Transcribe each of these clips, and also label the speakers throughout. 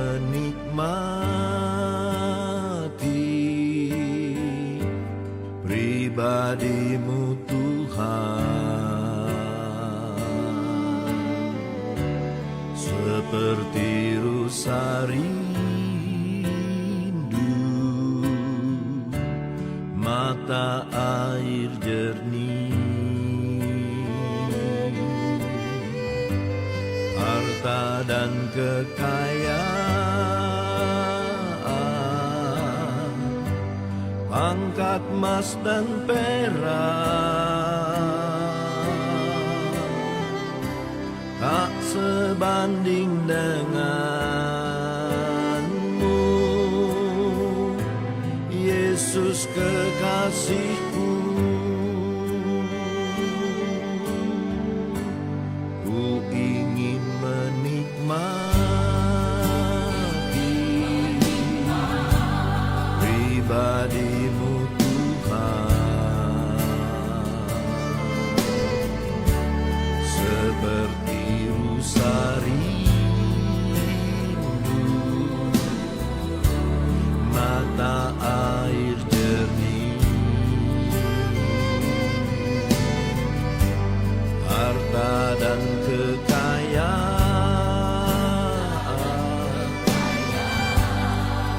Speaker 1: menikmati pribadi-Mu Tuhan, seperti rusa rindu mata air jernih, harta dan kekayaan, pangkat emas dan perak tak sebanding denganmu, Yesus kekasihku. Ku ingin menikmati pribadi-Mu Tuhan, seperti rusa rindu mata air jernih, harta dan kekayaan,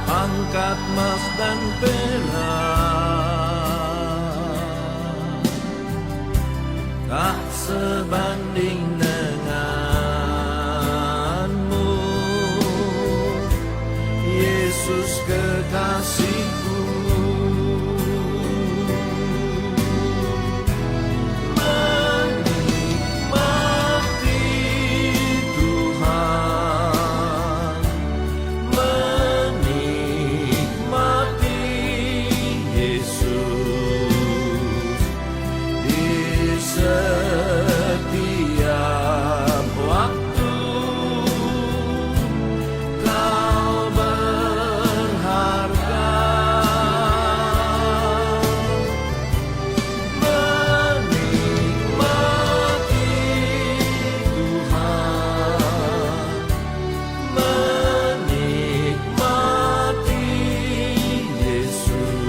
Speaker 1: pangkat emas dan perak tak sebanding denganmu, Yesus kekasihku. Menikmati Tuhan, menikmati Yesus di setiap waktu. Kau berharga, menikmati Tuhan, menikmati Yesus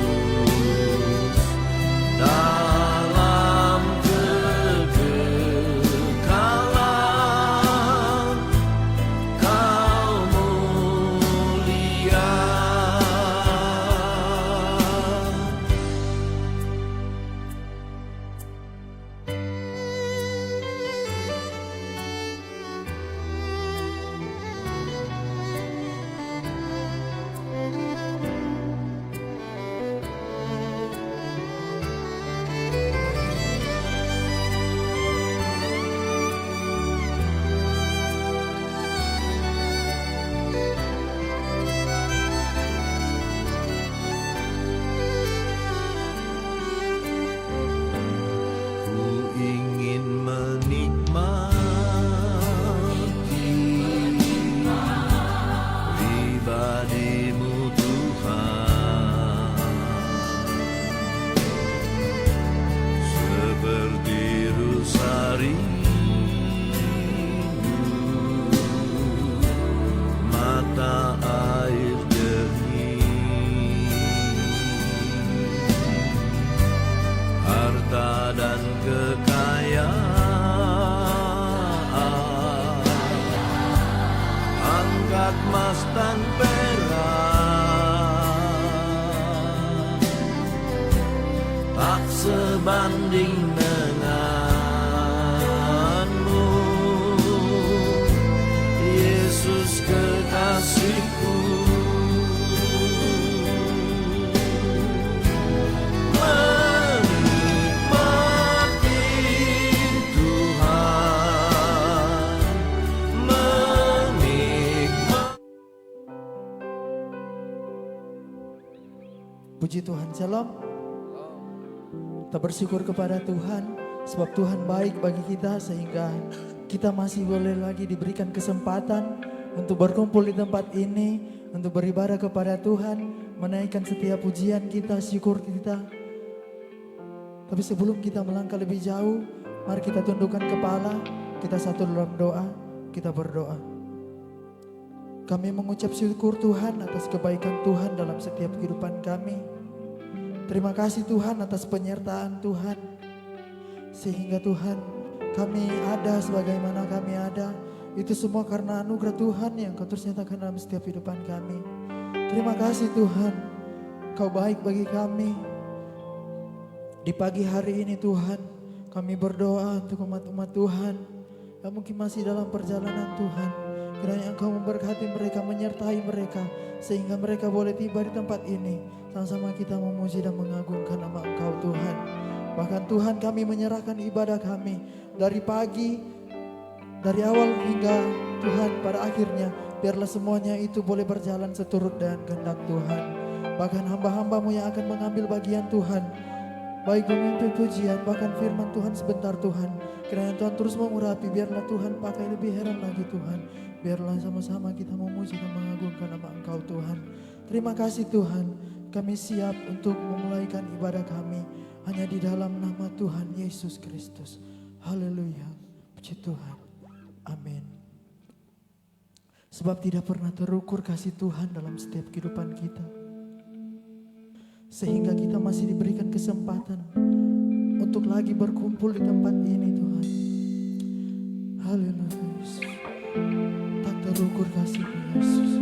Speaker 1: dalam kekekalan. Kau mulia. Ku ingin menikmati pribadi-Mu Tuhan, seperti rusa rindu mata air jernih, harta dan kekayaan, angkat emas dan perak tak sebanding denganmu, Yesus kekasihku. Menikmati Tuhan, menikmati.
Speaker 2: Puji Tuhan, shalom. Kita bersyukur kepada Tuhan sebab Tuhan baik bagi kita sehingga kita masih boleh lagi diberikan kesempatan untuk berkumpul di tempat ini, untuk beribadah kepada Tuhan, menaikkan setiap pujian kita, syukur kita. Tapi sebelum kita melangkah lebih jauh, mari kita tundukkan kepala, kita satu dalam doa, kita berdoa. Kami mengucap syukur Tuhan atas kebaikan Tuhan dalam setiap kehidupan kami. Terima kasih Tuhan atas penyertaan Tuhan. Sehingga Tuhan kami ada sebagaimana kami ada. Itu semua karena anugerah Tuhan yang Kau terus nyatakan dalam setiap kehidupan kami. Terima kasih Tuhan, Kau baik bagi kami. Di pagi hari ini Tuhan, kami berdoa untuk umat-umat Tuhan yang mungkin masih dalam perjalanan Tuhan. Kiranya Engkau memberkati mereka, menyertai mereka, sehingga mereka boleh tiba di tempat ini. Sama-sama kita memuji dan mengagungkan nama Engkau Tuhan. Bahkan Tuhan, kami menyerahkan ibadah kami dari pagi, dari awal hingga Tuhan pada akhirnya. Biarlah semuanya itu boleh berjalan seturut dengan kehendak Tuhan. Bahkan hamba-hamba-Mu yang akan mengambil bagian Tuhan, baik memimpin pujian, bahkan firman Tuhan sebentar Tuhan. Kiranya Tuhan terus mengurapi, biarlah Tuhan pakai lebih heran lagi Tuhan. Biarlah sama-sama kita memuji dan mengagungkan nama Engkau Tuhan. Terima kasih Tuhan, kami siap untuk memulaikan ibadah kami hanya di dalam nama Tuhan Yesus Kristus. Haleluya, puji Tuhan, amin. Sebab tidak pernah terukur kasih Tuhan dalam setiap kehidupan kita, sehingga kita masih diberikan kesempatan untuk lagi berkumpul di tempat ini Tuhan. Haleluya, Yesus. Tak terukur kasih Yesus.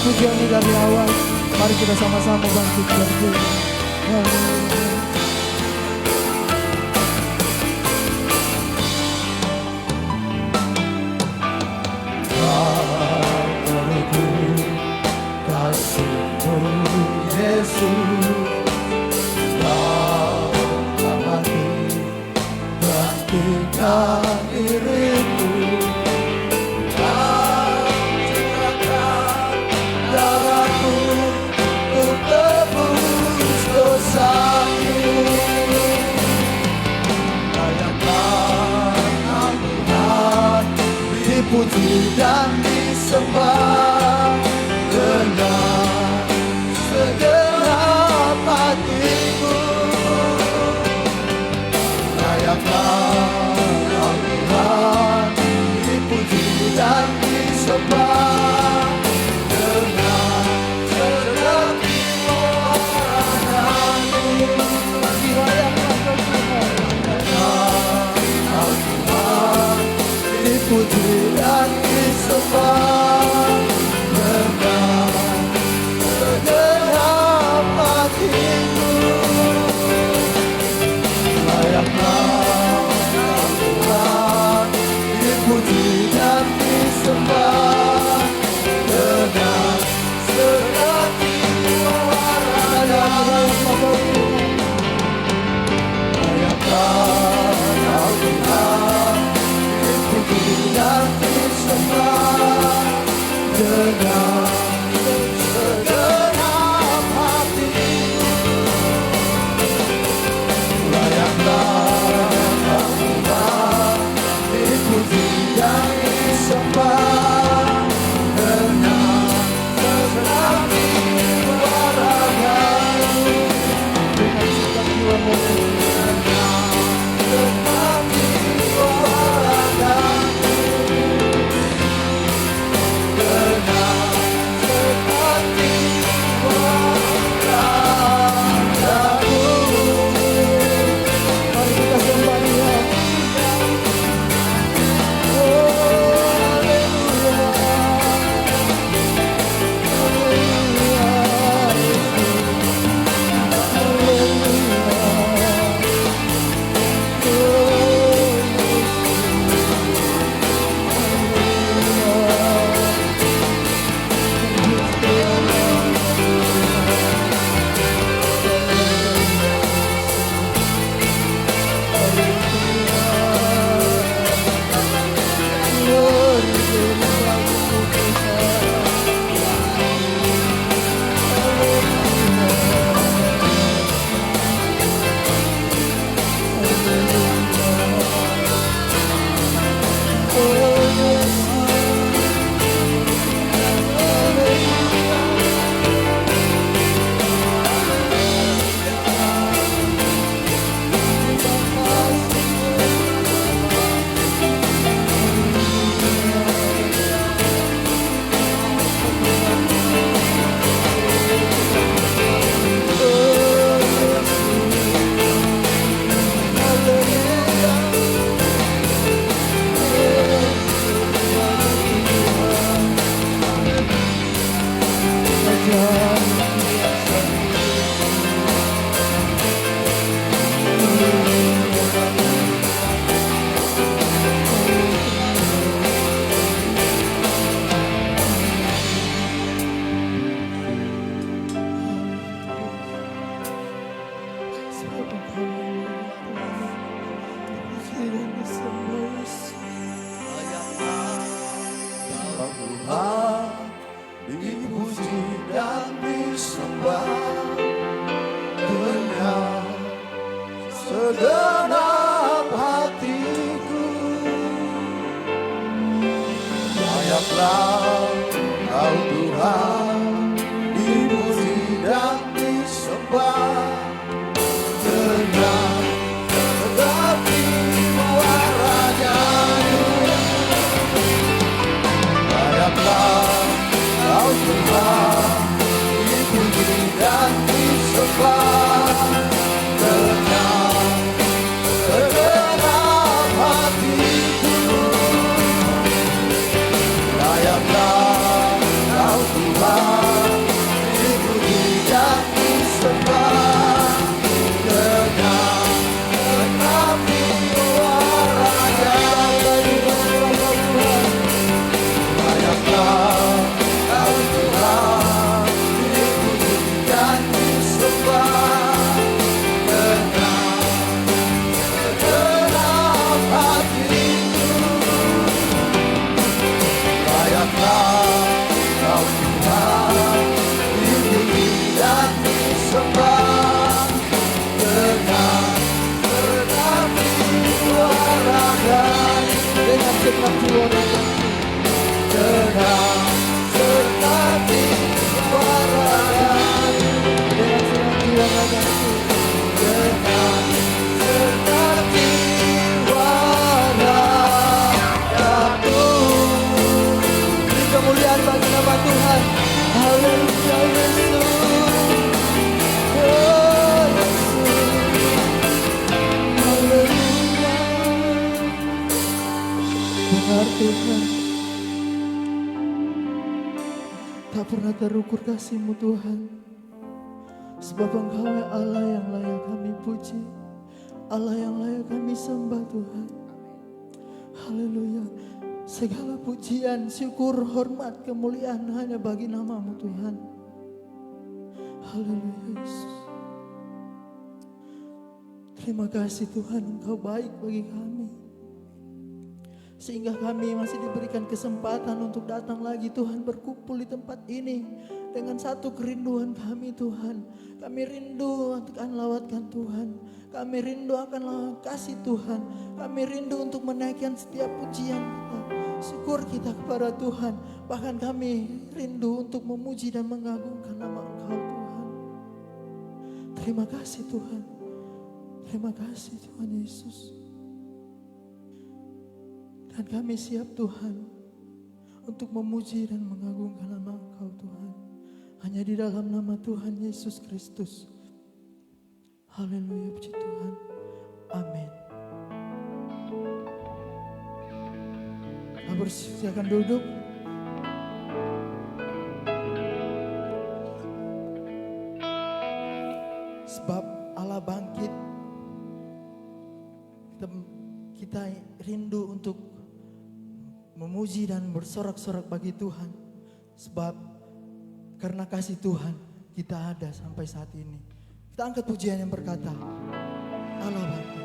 Speaker 2: Pujian ini dari awal, mari kita sama-sama bangkit berdiri. kekasihmu Yesus, dalam hati gantikan diriku, curahkan darahku untuk tebus dosaku. Layaklah Tuhan, dipuji dan disembah dengan segenap hatiku. Layaklah Tuhan, dipuji dan disembah dengan segenap hatiku. Dipuji dan disembah dengan segenap hatiku. Layaklah Tuhan, dipuji dan disembah dengan segenap jiwa raga. Layaklah Tuhan, dipuji dan disembah dengan segenap hatiku. Layaklah Tuhan, dipuji dan disembah dengan segenap jiwa ragaku. Dengan segenap jiwa ragaku. Dipuji dan disembah dengan segenap hatiku. Layaklah Kau Tuhan, dipuji dan disembah dengan segenap jiwa ragaku. Layaklah Kau Tuhan, dipuji dan disembah dengan segenap hatiku. Layaklah Kau Tuhan, dipuji dan disembah dengan segenap jiwa ragaku. Layaklah Kau Tuhan, sempurna terukur kasih-Mu Tuhan. Sebab Engkau Allah yang layak kami puji, Allah yang layak kami sembah Tuhan. Haleluya. Segala pujian, syukur, hormat, kemuliaan hanya bagi nama-Mu Tuhan. Haleluya Yesus. Terima kasih Tuhan, Engkau baik bagi kami. Sehingga kami masih diberikan kesempatan untuk datang lagi Tuhan, berkumpul di tempat ini dengan satu kerinduan kami Tuhan. Kami rindu akan lawatkan Tuhan. Kami rindu akan kasih Tuhan. Kami rindu untuk menaikkan setiap pujian kita, syukur kita kepada Tuhan. Bahkan kami rindu untuk memuji dan mengagungkan nama Engkau Tuhan. Terima kasih Tuhan. Terima kasih Tuhan Yesus. Dan kami siap Tuhan untuk memuji dan mengagungkan nama Engkau Tuhan. Hanya di dalam nama Tuhan Yesus Kristus. Haleluya, puji Tuhan. Amin. Silakan duduk. Sebab Allah bangkit. Kita rindu untuk memuji dan bersorak-sorak bagi Tuhan. Sebab karena kasih Tuhan kita ada sampai saat ini. Kita angkat pujian yang berkata, Allah bangkit.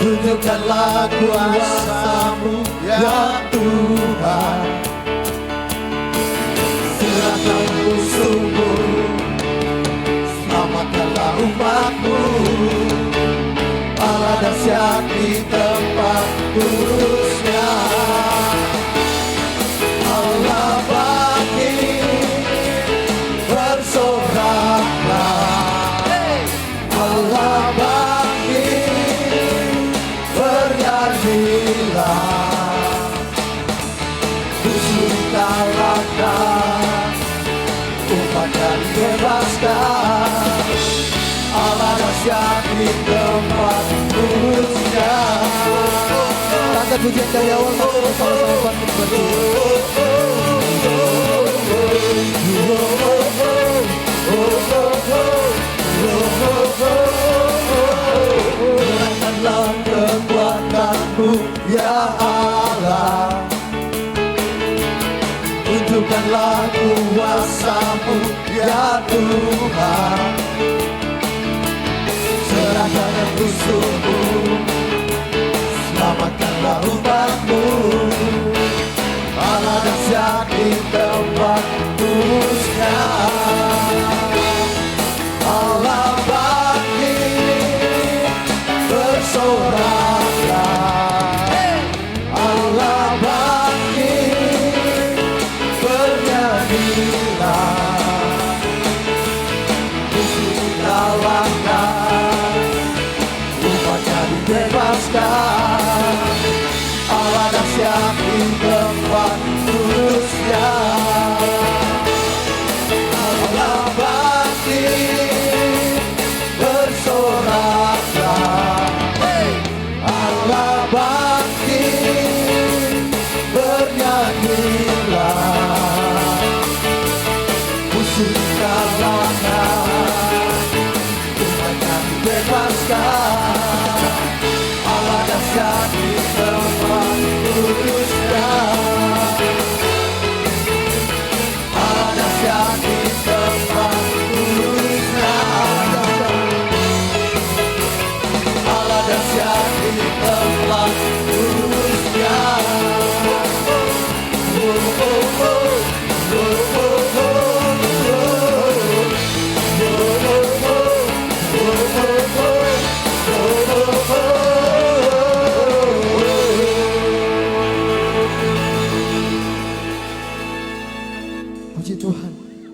Speaker 1: Tunjukkanlah kuasa-Mu ya Tuhan. Serahkan musuh-Mu, selamatkanlah umat-Mu. Allah dahsyat di tempat kudusnya. Allah bangkit, bersoraklah. Allah bangkit, bernyanyilah. Musuh kalahkan, umatnya dibebaskan. Allah dahsyat di tempat kudusnya. Angkat pujian dari awal sampai bersama-sama bangkit Nyatakanlah kekuatan-Mu ya Allah. Tunjukkanlah kuasa-Mu ya Tuhan. Serahkan musuh-Mu, selamatkanlah umat-Mu. Allah dahsyat di tempat kudusnya. Allah bangkit, bersoraklah. Allah bangkit, bernyanyilah. Musuh kalahkan, umatnya dibebaskan. Allah dahsyat di tempat kudusnya. Allah bangkit, bersoraklah. Allah bangkit, bernyanyilah. Musuh kalahkan, umatnya dibebaskan. Allah dahsyat di tempat kudusnya. Allah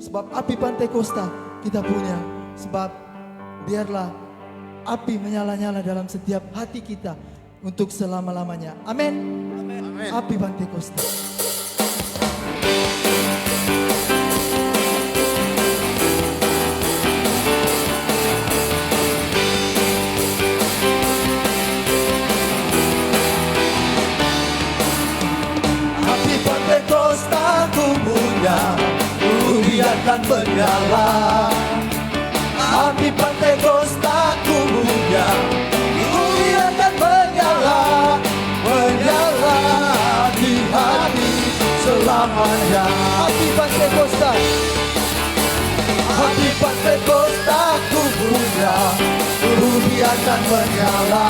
Speaker 2: Sebab api Pantekosta kita punya. Sebab biarlah api menyala-nyala dalam setiap hati kita untuk selama-lamanya. Amin. Api Pantekosta.
Speaker 1: Api Pantekosta ku punya, ku biarkan menyala. Api Pantekosta ku punya, ku biarkan menyala, menyala di hati selamanya.
Speaker 2: Api Pantekosta.
Speaker 1: Api Pantekosta ku punya, ku biarkan menyala.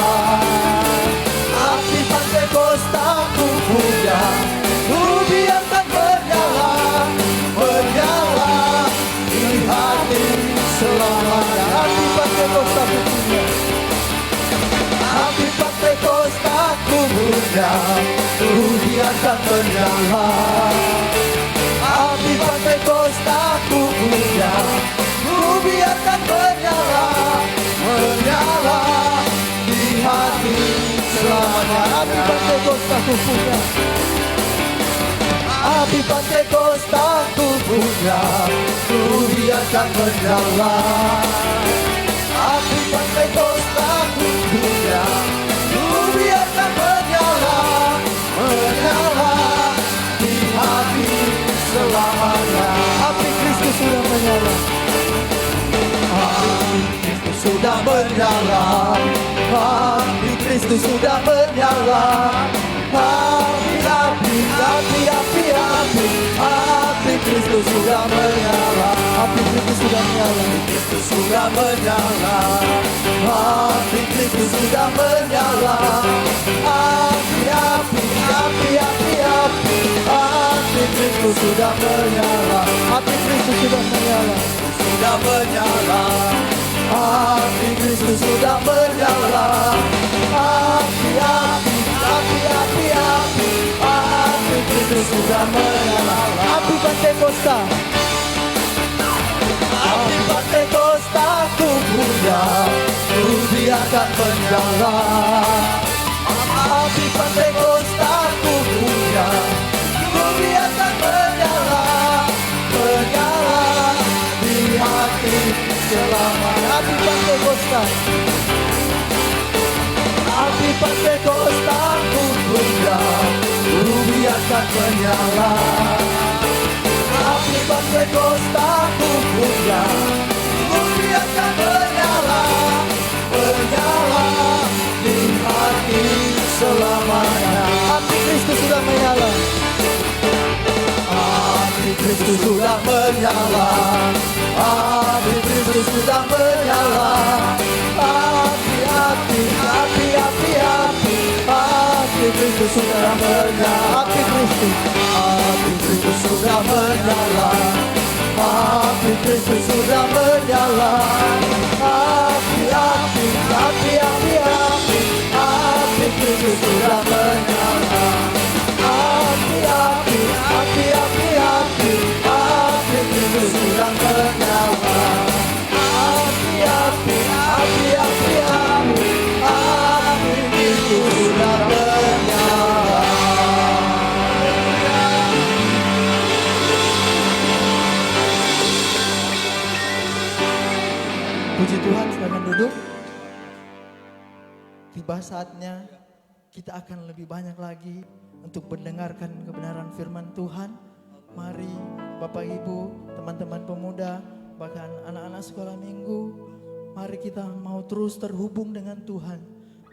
Speaker 1: Api Pantekosta ku punya, ku biarkan menyala, menyala di hati selamanya.
Speaker 2: Api Pantekosta ku punya.
Speaker 1: Api Pantekosta ku punya, ku biarkan menyala. Api Pantekosta ku punya, ku biarkan menyala, menyala di hati selamanya.
Speaker 2: Api Pantekosta ku punya.
Speaker 1: Api Pantekosta ku punya, ku biarkan menyala. Api Pantekosta ku punya, ku biarkan menyala, menyala di hati selamanya.
Speaker 2: Api Kristus sudah menyala.
Speaker 1: Api Kristus sudah menyala. Api Kristus sudah menyala. Api, api, api, api, api, api Kristus sudah menyala.
Speaker 2: Api Kristus sudah menyala.
Speaker 1: Kristus sudah menyala. Api Kristus sudah menyala. Api, api, api, api, api, api Kristus sudah menyala.
Speaker 2: Api Kristus sudah menyala.
Speaker 1: Sudah menyala. Api Kristus sudah menyala. Api, api, api, api, api, api Kristus sudah menyala.
Speaker 2: Api Pantekosta.
Speaker 1: Api Pantekosta ku punya, ku biarkan menyala. Api Pantekosta ku punya, ku biarkan menyala, menyala di hati selamanya.
Speaker 2: Api Pantekosta.
Speaker 1: Api Pantekosta ku punya, ku biarkan menyala. Api Pantekosta ku punya, ku biarkan menyala, menyala di hati selamanya.
Speaker 2: Api Kristus sudah menyala.
Speaker 1: Api Kristus sudah menyala. Api Kristus sudah menyala. Api, api, api, api, api, api Kristus sudah menyala.
Speaker 2: Api Kristus.
Speaker 1: Api Kristus sudah menyala. Api Kristus sudah menyala. Api, api, api, api, api, api Kristus sudah menyala. Api, api, api, api, api, api Kristus sudah menyala. Api, api, api, api, api, api Kristus sudah menyala.
Speaker 2: Puji Tuhan, silakan duduk. Tiba saatnya kita akan lebih banyak lagi untuk mendengarkan kebenaran firman Tuhan. Mari Bapak Ibu, teman-teman pemuda, bahkan anak-anak sekolah minggu, mari kita mau terus terhubung dengan Tuhan.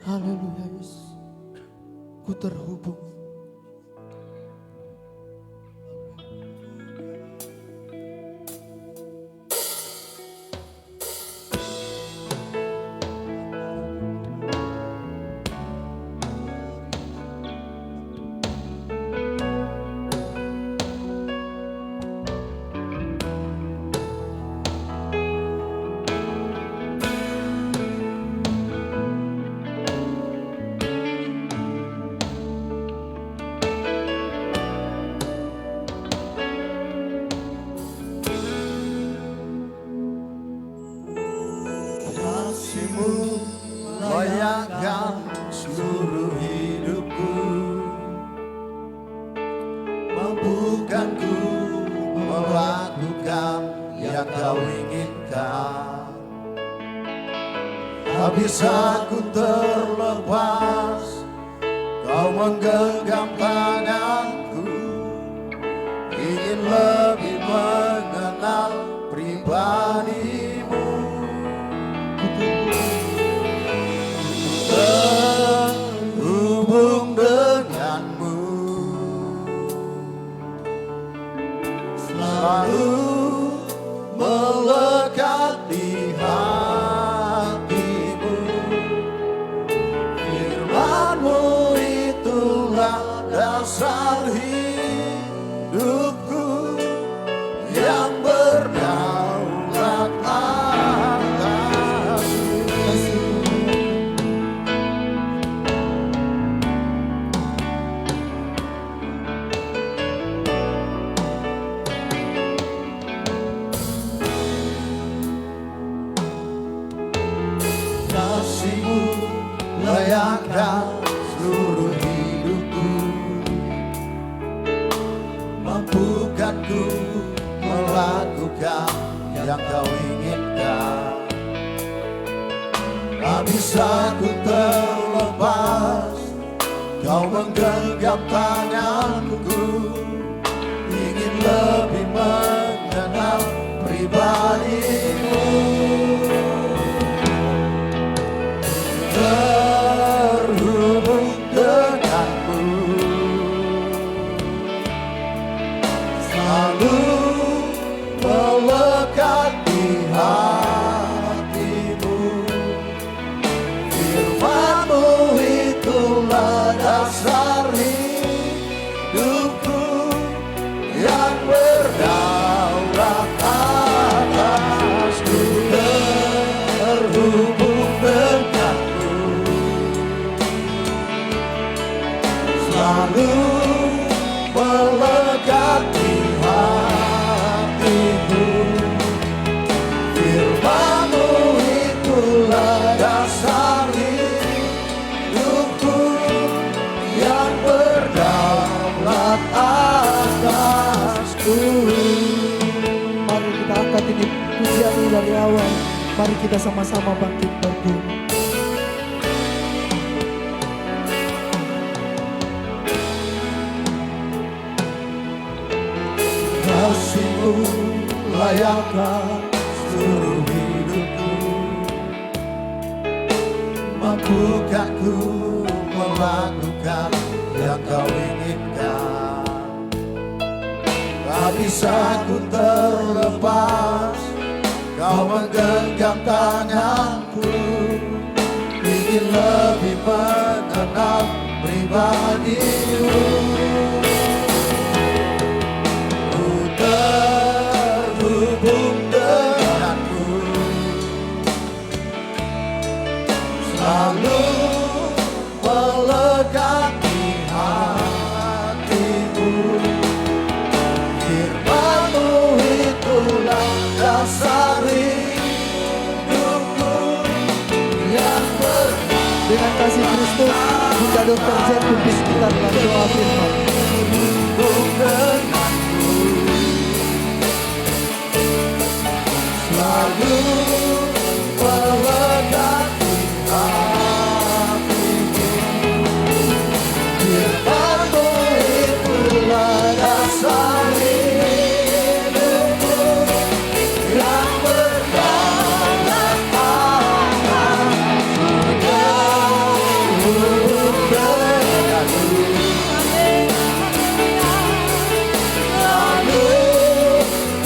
Speaker 2: Haleluya Yesus. Ku terhubung.
Speaker 1: yang kau inginkan. Tak bisa ku terlepas, kau menggenggam tanganku, ingin lebih mengenal pribadimu. Terhubung denganmu, selalu melekat di hatimu. Firman-Mu itulah dasar hidupku yang berdaulat atasku. Kasih-Mu layakkan seluruh hidupku, mampukan ku melakukan yang kau inginkan. Tak bisa ku terlepas, kau menggenggam tanganku, ingin lebih mengenal pribadimu. Terhubung denganmu, selalu melekat di hatimu. Firman-Mu itulah dasar hidupku yang berdaulat atasku. Terhubung denganmu, selalu melekat di hatimu. Firman-Mu itulah dasar hidupku yang berdaulat atasku.
Speaker 2: Mari kita angkat ini pujian ini dari awal. Mari kita sama-sama bangkit berdiri.
Speaker 1: Kasih-Mu layakkan seluruh hidupku, mampukan ku melakukan yang kau inginkan. Tak bisa ku terlepas, kau menggenggam tanganku, ingin lebih mengenal pribadimu. Ku terhubung denganmu, selalu melekat di hatimu. Firman-Mu itulah dasar hidupku yang
Speaker 2: Dengan kasih Kristus, Bunda Dokter Z pimpin kita dalam doa firman.
Speaker 1: terhubung denganmu, selalu melekat di hatimu. Firman-Mu itulah dasar hidupku yang berdaulat atasku. Terhubung denganmu, selalu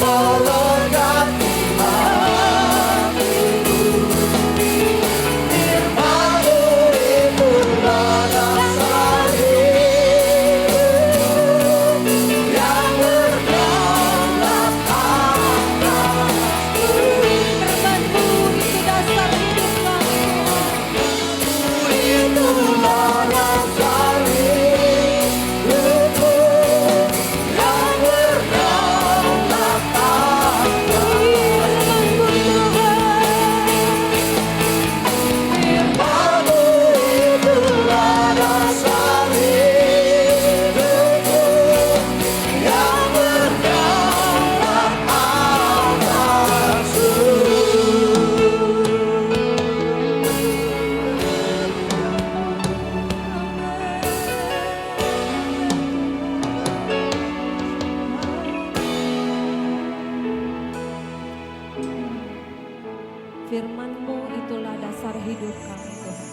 Speaker 1: melekat di hatimu.
Speaker 3: Firman-Mu itulah dasar hidup kami Tuhan.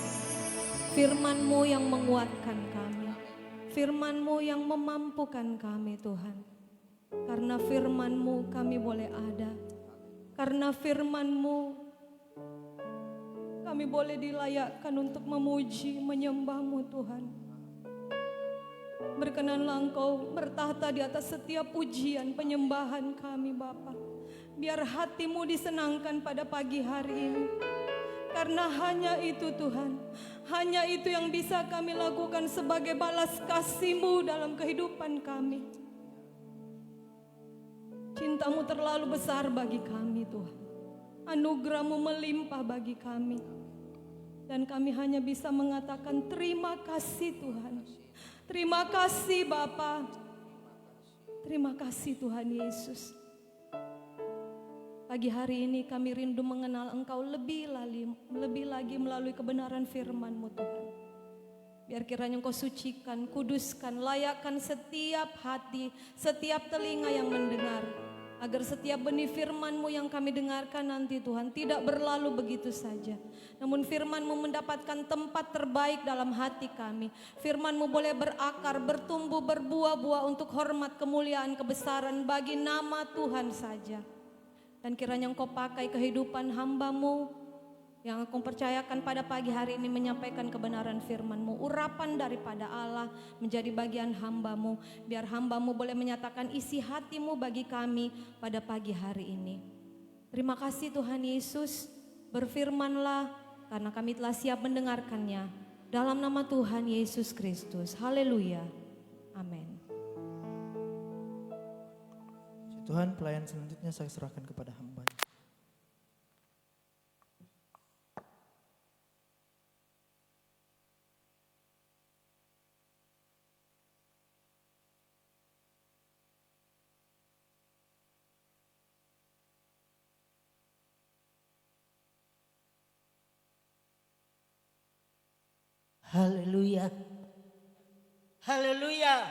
Speaker 3: Firman-Mu yang menguatkan kami. Firman-Mu yang memampukan kami Tuhan. Karena firman-Mu kami boleh ada. Karena firman-Mu kami boleh dilayakkan untuk memuji, menyembah-Mu Tuhan. Berkenanlah Engkau bertahta di atas setiap pujian penyembahan kami Bapa. Biar hati-Mu disenangkan pada pagi hari ini. Karena hanya itu Tuhan, hanya itu yang bisa kami lakukan sebagai balas kasih-Mu dalam kehidupan kami. Cinta-Mu terlalu besar bagi kami Tuhan. Anugerah-Mu melimpah bagi kami. Dan kami hanya bisa mengatakan terima kasih Tuhan. Terima kasih Bapa. Terima kasih Tuhan Yesus. Pagi hari ini kami rindu mengenal Engkau lebih lagi melalui kebenaran firman-Mu Tuhan. Biar kiranya Engkau sucikan, kuduskan, layakkan setiap hati, setiap telinga yang mendengar. Agar setiap benih firman-Mu yang kami dengarkan nanti Tuhan tidak berlalu begitu saja. Namun firman-Mu mendapatkan tempat terbaik dalam hati kami. Firman-Mu boleh berakar, bertumbuh, berbuah-buah untuk hormat, kemuliaan, kebesaran bagi nama Tuhan saja. Dan kiranya Engkau pakai kehidupan hamba-Mu yang Aku percayakan pada pagi hari ini menyampaikan kebenaran firman-Mu. Urapan daripada Allah menjadi bagian hamba-Mu. Biar hamba-Mu boleh menyatakan isi hati-Mu bagi kami pada pagi hari ini. Terima kasih Tuhan Yesus. Berfirmanlah karena kami telah siap mendengarkannya. Dalam nama Tuhan Yesus Kristus. Haleluya. Amin.
Speaker 2: Tuhan, pelayan selanjutnya saya serahkan kepada hamba.
Speaker 4: Haleluya. Haleluya.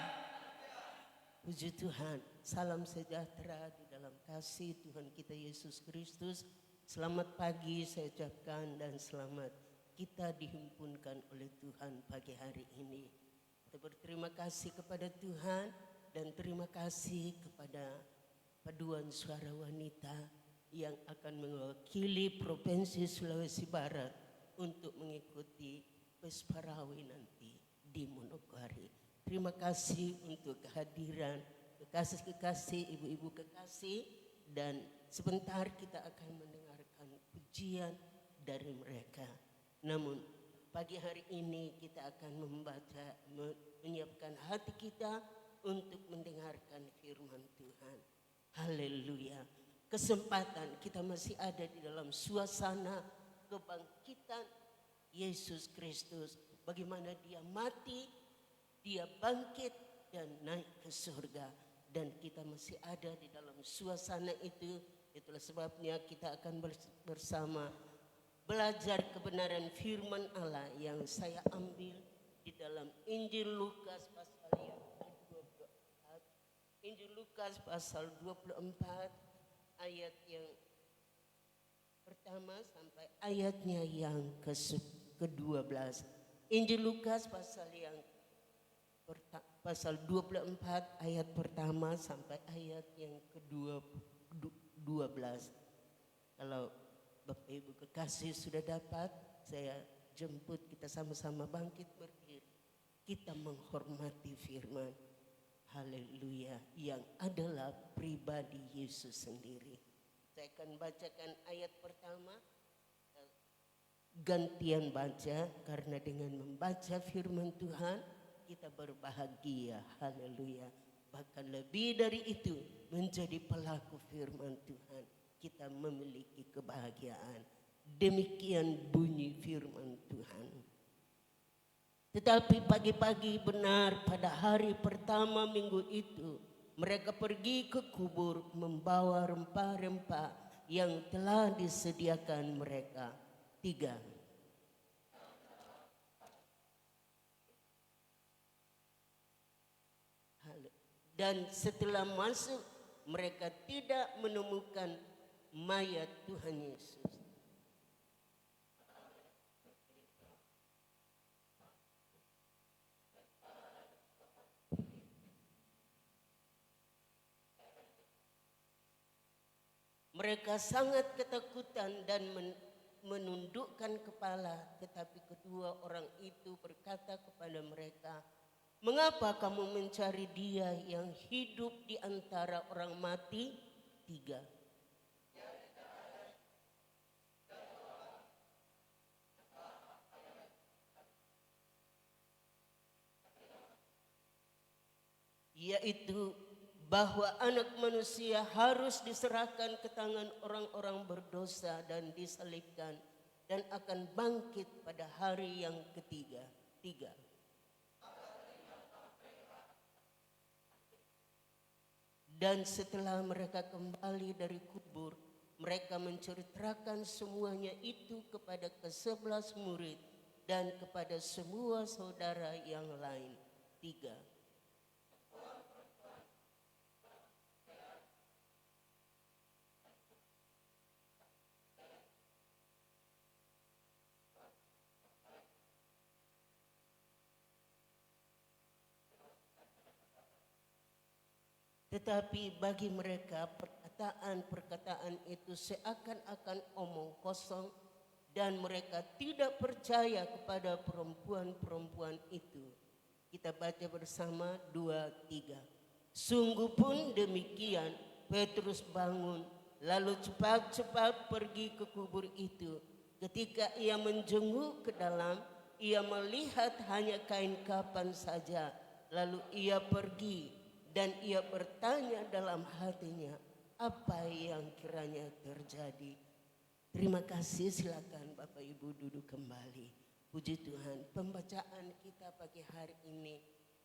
Speaker 4: Puji Tuhan. Salam sejahtera di dalam kasih Tuhan kita Yesus Kristus. Selamat pagi saya ucapkan dan selamat kita dihimpunkan oleh Tuhan pagi hari ini. Kita berterima kasih kepada Tuhan dan terima kasih kepada paduan suara wanita yang akan mewakili Provinsi Sulawesi Barat untuk mengikuti Pesparawi nanti di Manokwari. Terima kasih untuk kehadiran kekasih-kekasih, ibu-ibu kekasih, dan sebentar kita akan mendengarkan pujian dari mereka. Namun pagi hari ini kita akan menyiapkan hati kita untuk mendengarkan firman Tuhan. Haleluya. Kesempatan kita masih ada di dalam suasana kebangkitan Yesus Kristus. Bagaimana dia mati, dia bangkit dan naik ke surga. Dan kita masih ada di dalam suasana itu. Itulah sebabnya kita akan bersama belajar kebenaran firman Allah yang saya ambil di dalam Injil Lukas pasal yang ke-24. Injil Lukas pasal 24 ayat yang pertama sampai ayatnya yang ke-12. Injil Lukas pasal 24 ayat pertama sampai ayat yang ke-12. Kalau Bapak Ibu kekasih sudah dapat, saya jemput kita sama-sama bangkit berdiri. Kita menghormati firman. Haleluya, yang adalah pribadi Yesus sendiri. Saya akan bacakan ayat pertama. Gantian baca, karena dengan membaca firman Tuhan kita berbahagia. Haleluya. Bahkan lebih dari itu, menjadi pelaku firman Tuhan, kita memiliki kebahagiaan. Demikian bunyi firman Tuhan. Tetapi pagi-pagi benar pada hari pertama minggu itu, mereka pergi ke kubur membawa rempah-rempah yang telah disediakan mereka. 3. Dan setelah masuk, mereka tidak menemukan mayat Tuhan Yesus. Mereka sangat ketakutan dan menundukkan kepala. Tetapi kedua orang itu berkata kepada mereka, "Mengapa kamu mencari Dia yang hidup di antara orang mati?" 3. Yaitu bahwa anak manusia harus diserahkan ke tangan orang-orang berdosa dan disalibkan dan akan bangkit pada hari yang ketiga. 3. Dan setelah mereka kembali dari kubur, mereka menceritakan semuanya itu kepada ke-11 murid dan kepada semua saudara yang lain. 3. Tetapi bagi mereka perkataan-perkataan itu seakan-akan omong kosong dan mereka tidak percaya kepada perempuan-perempuan itu. Kita baca bersama 2-3. Sungguh pun demikian, Petrus bangun lalu cepat-cepat pergi ke kubur itu. Ketika ia menjenguk ke dalam, ia melihat hanya kain kafan saja. Lalu ia pergi dan ia bertanya dalam hatinya, apa yang kiranya terjadi. Terima kasih, silakan Bapak Ibu duduk kembali. Puji Tuhan, pembacaan kita pagi hari ini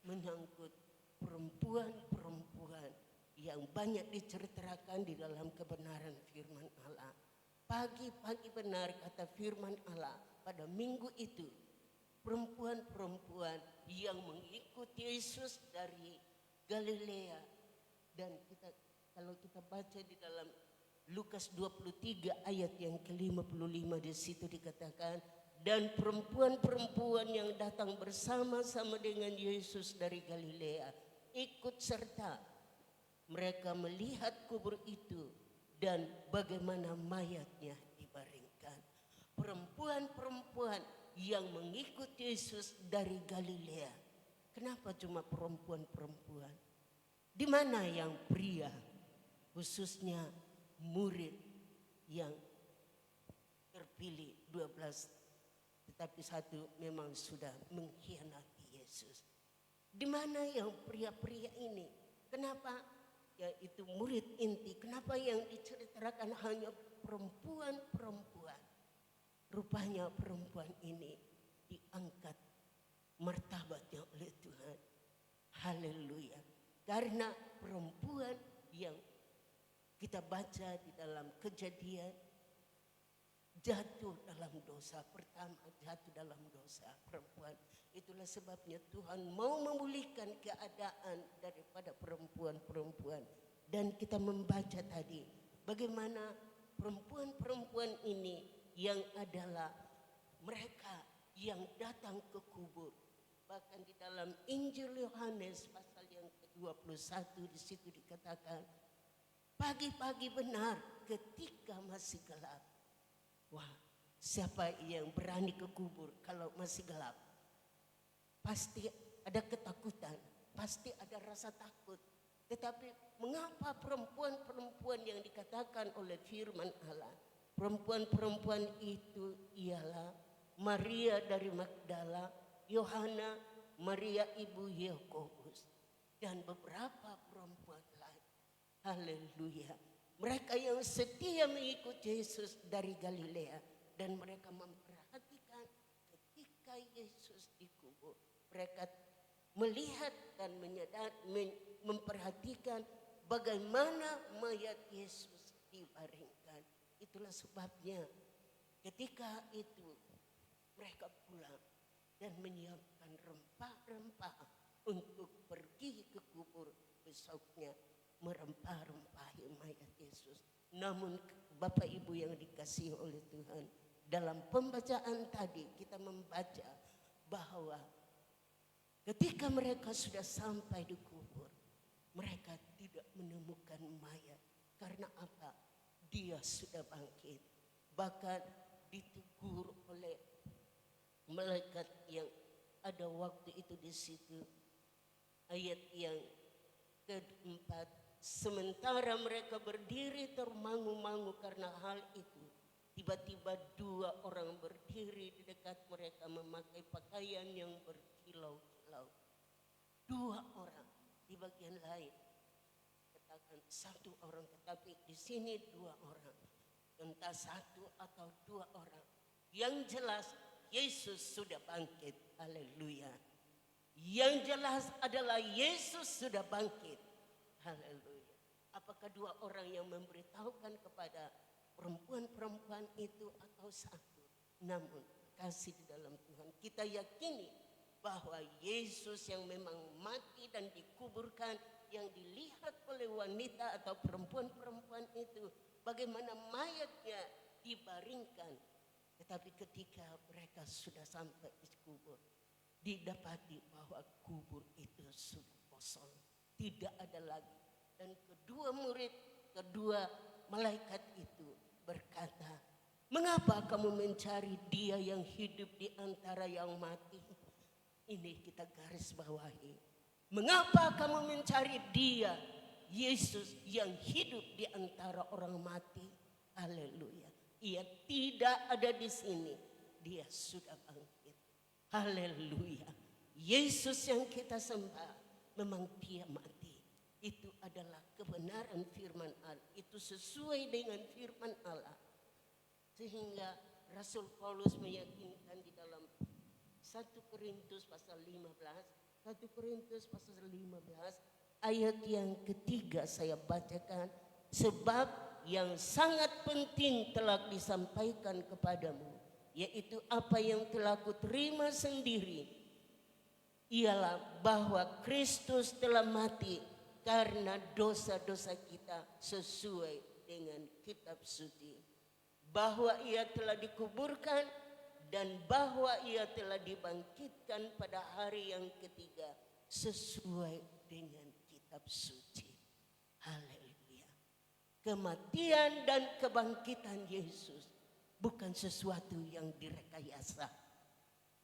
Speaker 4: menyangkut perempuan-perempuan yang banyak diceritakan di dalam kebenaran firman Allah. Pagi-pagi benar kata firman Allah pada minggu itu, perempuan-perempuan yang mengikuti Yesus dari Galilea. Dan kalau kita baca di dalam Lukas 23 ayat yang ke-55, di situ dikatakan, dan perempuan-perempuan yang datang bersama-sama dengan Yesus dari Galilea ikut serta. Mereka melihat kubur itu dan bagaimana mayatnya dibaringkan. Perempuan-perempuan yang mengikuti Yesus dari Galilea. Kenapa cuma perempuan-perempuan? Di mana yang pria, khususnya murid yang terpilih 12, tetapi satu memang sudah mengkhianati Yesus. Di mana yang pria-pria ini? Kenapa? Yaitu murid inti. Kenapa yang diceritakan hanya perempuan-perempuan? Rupanya perempuan ini diangkat martabatnya oleh Tuhan. Haleluya. Karena perempuan yang kita baca di dalam Kejadian jatuh dalam dosa. Pertama jatuh dalam dosa perempuan. Itulah sebabnya Tuhan mau memulihkan keadaan daripada perempuan-perempuan. Dan kita membaca tadi bagaimana perempuan-perempuan ini yang adalah mereka yang datang ke kubur. Bahkan di dalam Injil Yohanes pasal yang ke-21 di situ dikatakan, pagi-pagi benar ketika masih gelap. Wah, siapa yang berani ke kubur kalau masih gelap? Pasti ada ketakutan, pasti ada rasa takut. Tetapi mengapa perempuan-perempuan yang dikatakan oleh firman Allah, perempuan-perempuan itu ialah Maria dari Magdala, Yohana, Maria ibu Yakobus, dan beberapa perempuan lain. Haleluya. Mereka yang setia mengikuti Yesus dari Galilea. Dan mereka memperhatikan ketika Yesus dikubur. Mereka melihat dan memperhatikan bagaimana mayat Yesus dibaringkan. Itulah sebabnya ketika itu mereka pulang dan menyiapkan rempah-rempah untuk pergi ke kubur besoknya merempah-rempahi mayat Yesus. Namun Bapak Ibu yang dikasihi oleh Tuhan, dalam pembacaan tadi kita membaca bahwa ketika mereka sudah sampai di kubur, mereka tidak menemukan mayat. Karena apa? dia sudah bangkit. Bahkan ditegur oleh malaikat yang ada waktu itu di situ. Ayat yang keempat, sementara mereka berdiri termangu-mangu karena hal itu, tiba-tiba 2 orang berdiri di dekat mereka memakai pakaian yang berkilau-kilau. 2 orang di bagian lain. Katakan 1 orang, tetapi di sini 2 orang. Entah 1 atau 2 orang. Yang jelas Yesus sudah bangkit. Haleluya. Yang jelas adalah Yesus sudah bangkit. Haleluya. Apakah 2 orang yang memberitahukan kepada perempuan-perempuan itu atau 1? Namun kasih di dalam Tuhan, kita yakini bahwa Yesus yang memang mati dan dikuburkan, yang dilihat oleh wanita atau perempuan-perempuan itu, bagaimana mayatnya dibaringkan. Tetapi ketika mereka sudah sampai di kubur, didapati bahwa kubur itu sudah kosong, tidak ada lagi. Dan kedua malaikat itu berkata, mengapa kamu mencari dia yang hidup di antara yang mati? Ini kita garis bawahi. Mengapa kamu mencari dia, Yesus yang hidup di antara orang mati? Haleluya. Ia tidak ada di sini. Dia sudah bangkit. Haleluya. Yesus yang kita sembah memang dia mati. Itu adalah kebenaran firman Allah. Itu sesuai dengan firman Allah. Sehingga Rasul Paulus meyakinkan di dalam 1 Korintus pasal 15. 1 Korintus pasal 15 ayat yang ketiga saya bacakan. Sebab yang sangat penting telah disampaikan kepadamu, yaitu apa yang telah kuterima sendiri, ialah bahwa Kristus telah mati karena dosa-dosa kita sesuai dengan kitab suci, bahwa ia telah dikuburkan dan bahwa ia telah dibangkitkan pada hari yang ketiga sesuai dengan kitab suci. Haleluya. Kematian dan kebangkitan Yesus bukan sesuatu yang direkayasa.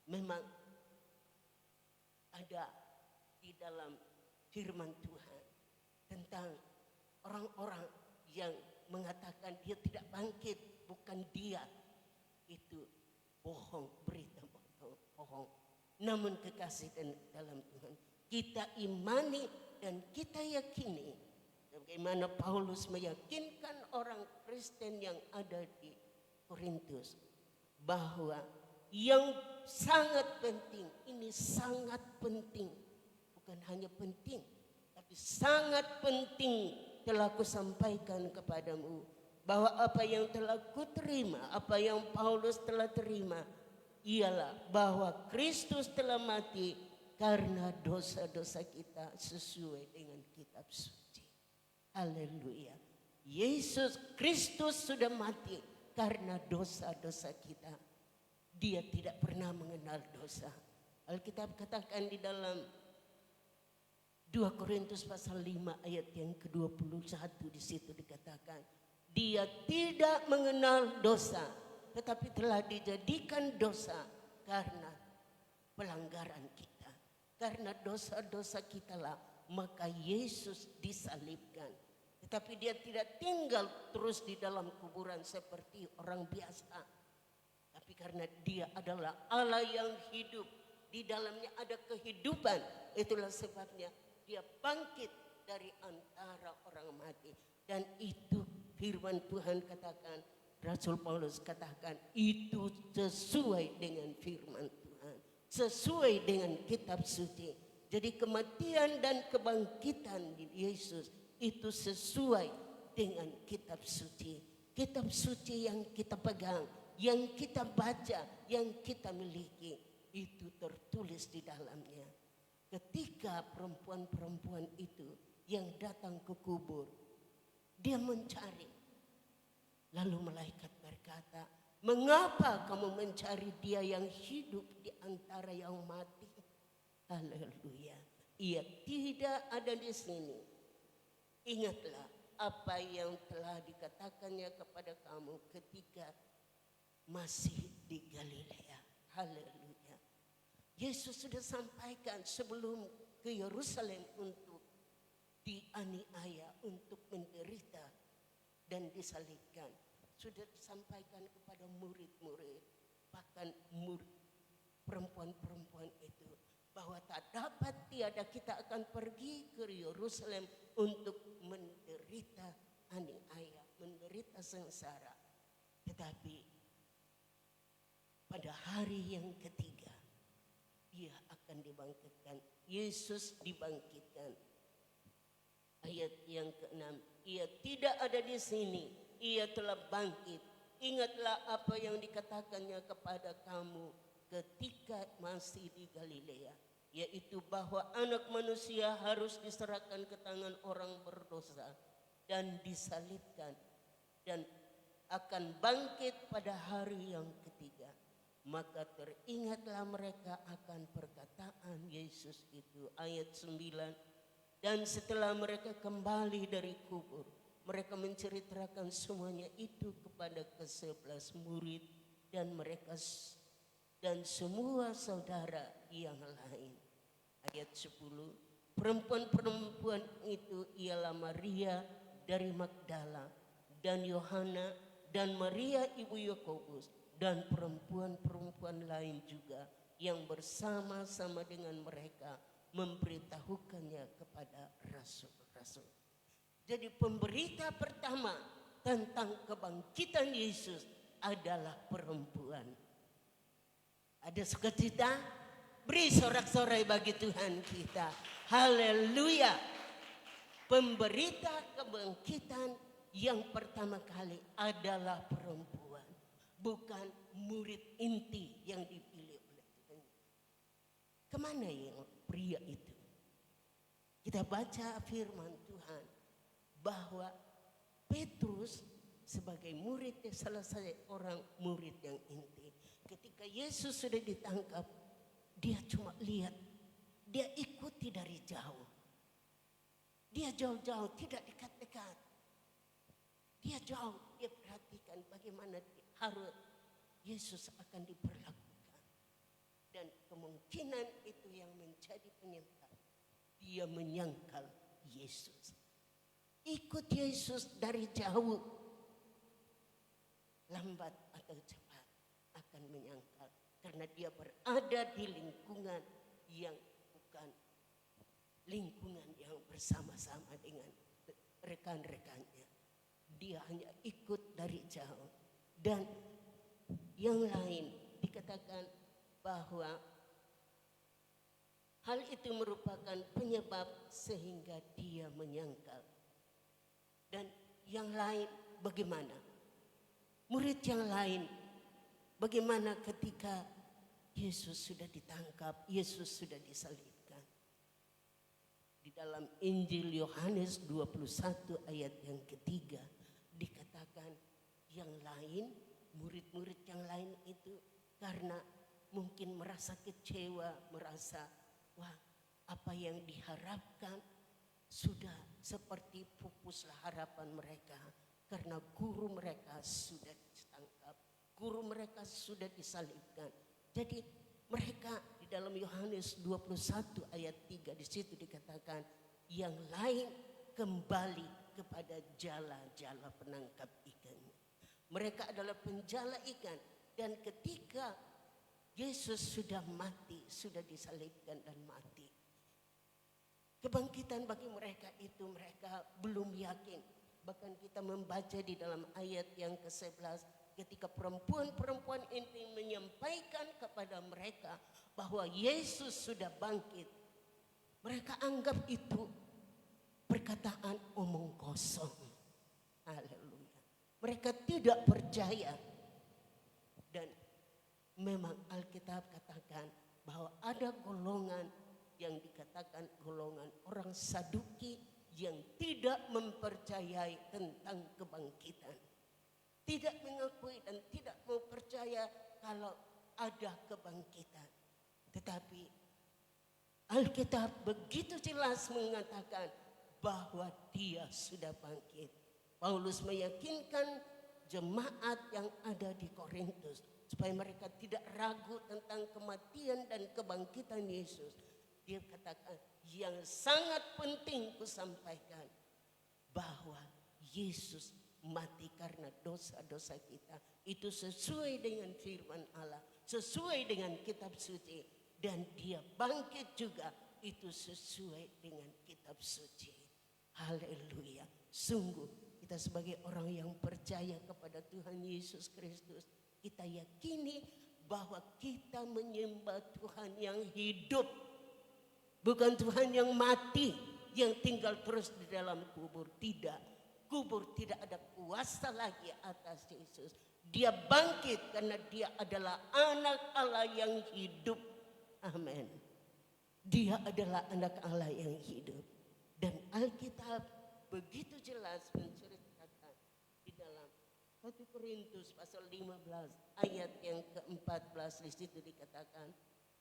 Speaker 4: Memang ada di dalam firman Tuhan tentang orang-orang yang mengatakan dia tidak bangkit, bukan dia. Itu bohong, berita bohong. Namun kekasih dalam Tuhan, kita imani dan kita yakini, bagaimana Paulus meyakinkan orang Kristen yang ada di Korintus, bahwa yang sangat penting, ini sangat penting, bukan hanya penting, tapi sangat penting telah kusampaikan kepadamu, bahwa apa yang telah kuterima, apa yang Paulus telah terima, ialah bahwa Kristus telah mati karena dosa-dosa kita sesuai dengan kitab suci. Haleluya. Yesus Kristus sudah mati karena dosa-dosa kita. Dia tidak pernah mengenal dosa. Alkitab katakan di dalam 2 Korintus pasal 5 ayat yang ke-21, di situ dikatakan, dia tidak mengenal dosa, tetapi telah dijadikan dosa karena pelanggaran kita. Karena dosa-dosa kita lah, maka Yesus disalibkan. Tetapi dia tidak tinggal terus di dalam kuburan seperti orang biasa. Tapi karena dia adalah Allah yang hidup, di dalamnya ada kehidupan. Itulah sebabnya dia bangkit dari antara orang mati. Dan itu firman Tuhan katakan, Rasul Paulus katakan, itu sesuai dengan firman Tuhan, sesuai dengan kitab suci. Jadi kematian dan kebangkitan di Yesus itu sesuai dengan kitab suci. Kitab suci yang kita pegang, yang kita baca, yang kita miliki, itu tertulis di dalamnya. Ketika perempuan-perempuan itu yang datang ke kubur, dia mencari. Lalu malaikat berkata, mengapa kamu mencari dia yang hidup di antara yang mati? Haleluya. Ia tidak ada di sini. Ingatlah, apa yang telah dikatakannya kepada kamu ketika masih di Galilea. Haleluya. Yesus sudah sampaikan sebelum ke Yerusalem untuk dianiaya, untuk menderita dan disalibkan. Sudah disampaikan kepada murid-murid, bahkan perempuan-perempuan itu, bahwa tak dapat tiada kita akan pergi ke Yerusalem untuk menderita aniaya, menderita sengsara. Tetapi pada hari yang ketiga, Dia akan dibangkitkan. Yesus dibangkitkan. Ayat yang ke-6, Ia tidak ada di sini, Ia telah bangkit. Ingatlah apa yang dikatakannya kepada kamu ketika masih di Galilea, yaitu bahwa Anak Manusia harus diserahkan ke tangan orang berdosa dan disalibkan dan akan bangkit pada hari yang ketiga. Maka teringatlah mereka akan perkataan Yesus itu. Ayat 9. Dan setelah mereka kembali dari kubur, mereka menceritakan semuanya itu kepada ke-11 murid dan mereka dan semua saudara yang lain. Ayat 10. Perempuan-perempuan itu ialah Maria dari Magdala dan Yohana dan Maria ibu Yakobus dan perempuan-perempuan lain juga yang bersama-sama dengan mereka memberitahukannya kepada rasul-rasul. Jadi pemberita pertama tentang kebangkitan Yesus adalah perempuan. Ada sukacita? Beri sorak-sorai bagi Tuhan kita. Haleluya. Pemberita kebangkitan yang pertama kali adalah perempuan. Bukan murid inti yang dipilih oleh Tuhan. Kemana yang pria itu? Kita baca firman Tuhan bahwa Petrus sebagai murid, salah satu orang murid yang inti. Ketika Yesus sudah ditangkap, dia cuma lihat, dia ikuti dari jauh. Dia jauh-jauh, tidak dekat-dekat. Dia jauh, dia perhatikan bagaimana harus Yesus akan diperlakukan. Dan kemungkinan itu yang menjadi penyebab dia menyangkal Yesus. Ikut Yesus dari jauh, lambat atau cepat akan menyangkal. Karena dia berada di lingkungan yang bukan lingkungan yang bersama-sama dengan rekan-rekannya. Dia hanya ikut dari jauh. Dan yang lain dikatakan bahwa hal itu merupakan penyebab sehingga dia menyangkal. Dan yang lain bagaimana? Murid yang lain bagaimana ketika Yesus sudah ditangkap, Yesus sudah disalibkan. Di dalam Injil Yohanes 21 ayat yang ketiga dikatakan yang lain, murid-murid yang lain itu karena mungkin merasa kecewa, merasa wah apa yang diharapkan sudah seperti pupuslah harapan mereka karena guru mereka sudah ditangkap, guru mereka sudah disalibkan. Jadi mereka di dalam Yohanes 21 ayat 3 di situ dikatakan yang lain kembali kepada jala-jala penangkap ikannya. Mereka adalah penjala ikan dan ketika Yesus sudah mati, sudah disalibkan dan mati. Kebangkitan bagi mereka itu mereka belum yakin. Bahkan kita membaca di dalam ayat yang ke-11 ketika perempuan-perempuan ini menyampaikan kepada mereka bahwa Yesus sudah bangkit. Mereka anggap itu perkataan omong kosong. Haleluya. Mereka tidak percaya. Dan memang Alkitab katakan bahwa ada golongan yang dikatakan golongan orang Saduki yang tidak mempercayai tentang kebangkitan. Tidak mengakui dan tidak mau percaya kalau ada kebangkitan. Tetapi Alkitab begitu jelas mengatakan bahwa dia sudah bangkit. Paulus meyakinkan jemaat yang ada di Korintus supaya mereka tidak ragu tentang kematian dan kebangkitan Yesus. Dia katakan, yang sangat penting kusampaikan bahwa Yesus mati karena dosa-dosa kita. Itu sesuai dengan firman Allah, sesuai dengan kitab suci. Dan dia bangkit juga, itu sesuai dengan kitab suci. Haleluya. Sungguh kita sebagai orang yang percaya kepada Tuhan Yesus Kristus, kita yakini bahwa kita menyembah Tuhan yang hidup, bukan Tuhan yang mati, yang tinggal terus di dalam kubur. Tidak, kubur tidak ada kuasa lagi atas Yesus. Dia bangkit karena dia adalah anak Allah yang hidup. Amin. Dia adalah anak Allah yang hidup. Dan Alkitab begitu jelas menceritakan di dalam 1 Korintus pasal 15 ayat yang ke-14, di situ dikatakan,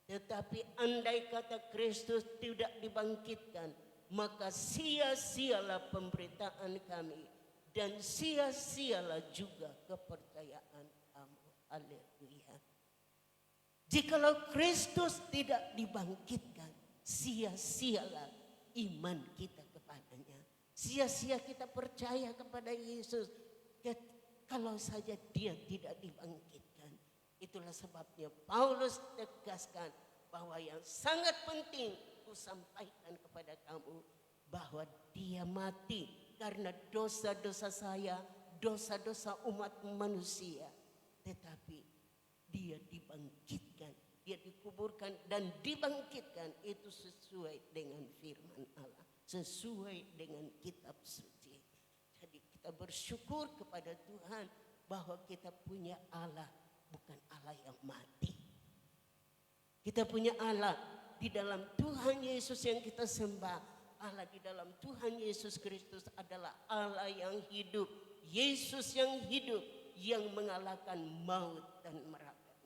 Speaker 4: tetapi andai kata Kristus tidak dibangkitkan, maka sia-sialah pemberitaan kami dan sia-sialah juga kepercayaan kamu. Haleluya. Jikalau Kristus tidak dibangkitkan, sia-sialah iman kita kepadanya. Sia-sia kita percaya kepada Yesus kalau saja dia tidak dibangkitkan. Itulah sebabnya Paulus tegaskan bahwa yang sangat penting kusampaikan kepada kamu bahwa dia mati karena dosa-dosa saya, dosa-dosa umat manusia. Tetapi dia dibangkitkan, dia dikuburkan dan dibangkitkan, itu sesuai dengan firman Allah, sesuai dengan kitab suci. Jadi kita bersyukur kepada Tuhan bahwa kita punya Allah, bukan Allah yang mati. Kita punya Allah di dalam Tuhan Yesus yang kita sembah. Allah di dalam Tuhan Yesus Kristus adalah Allah yang hidup. Yesus yang hidup, yang mengalahkan maut dan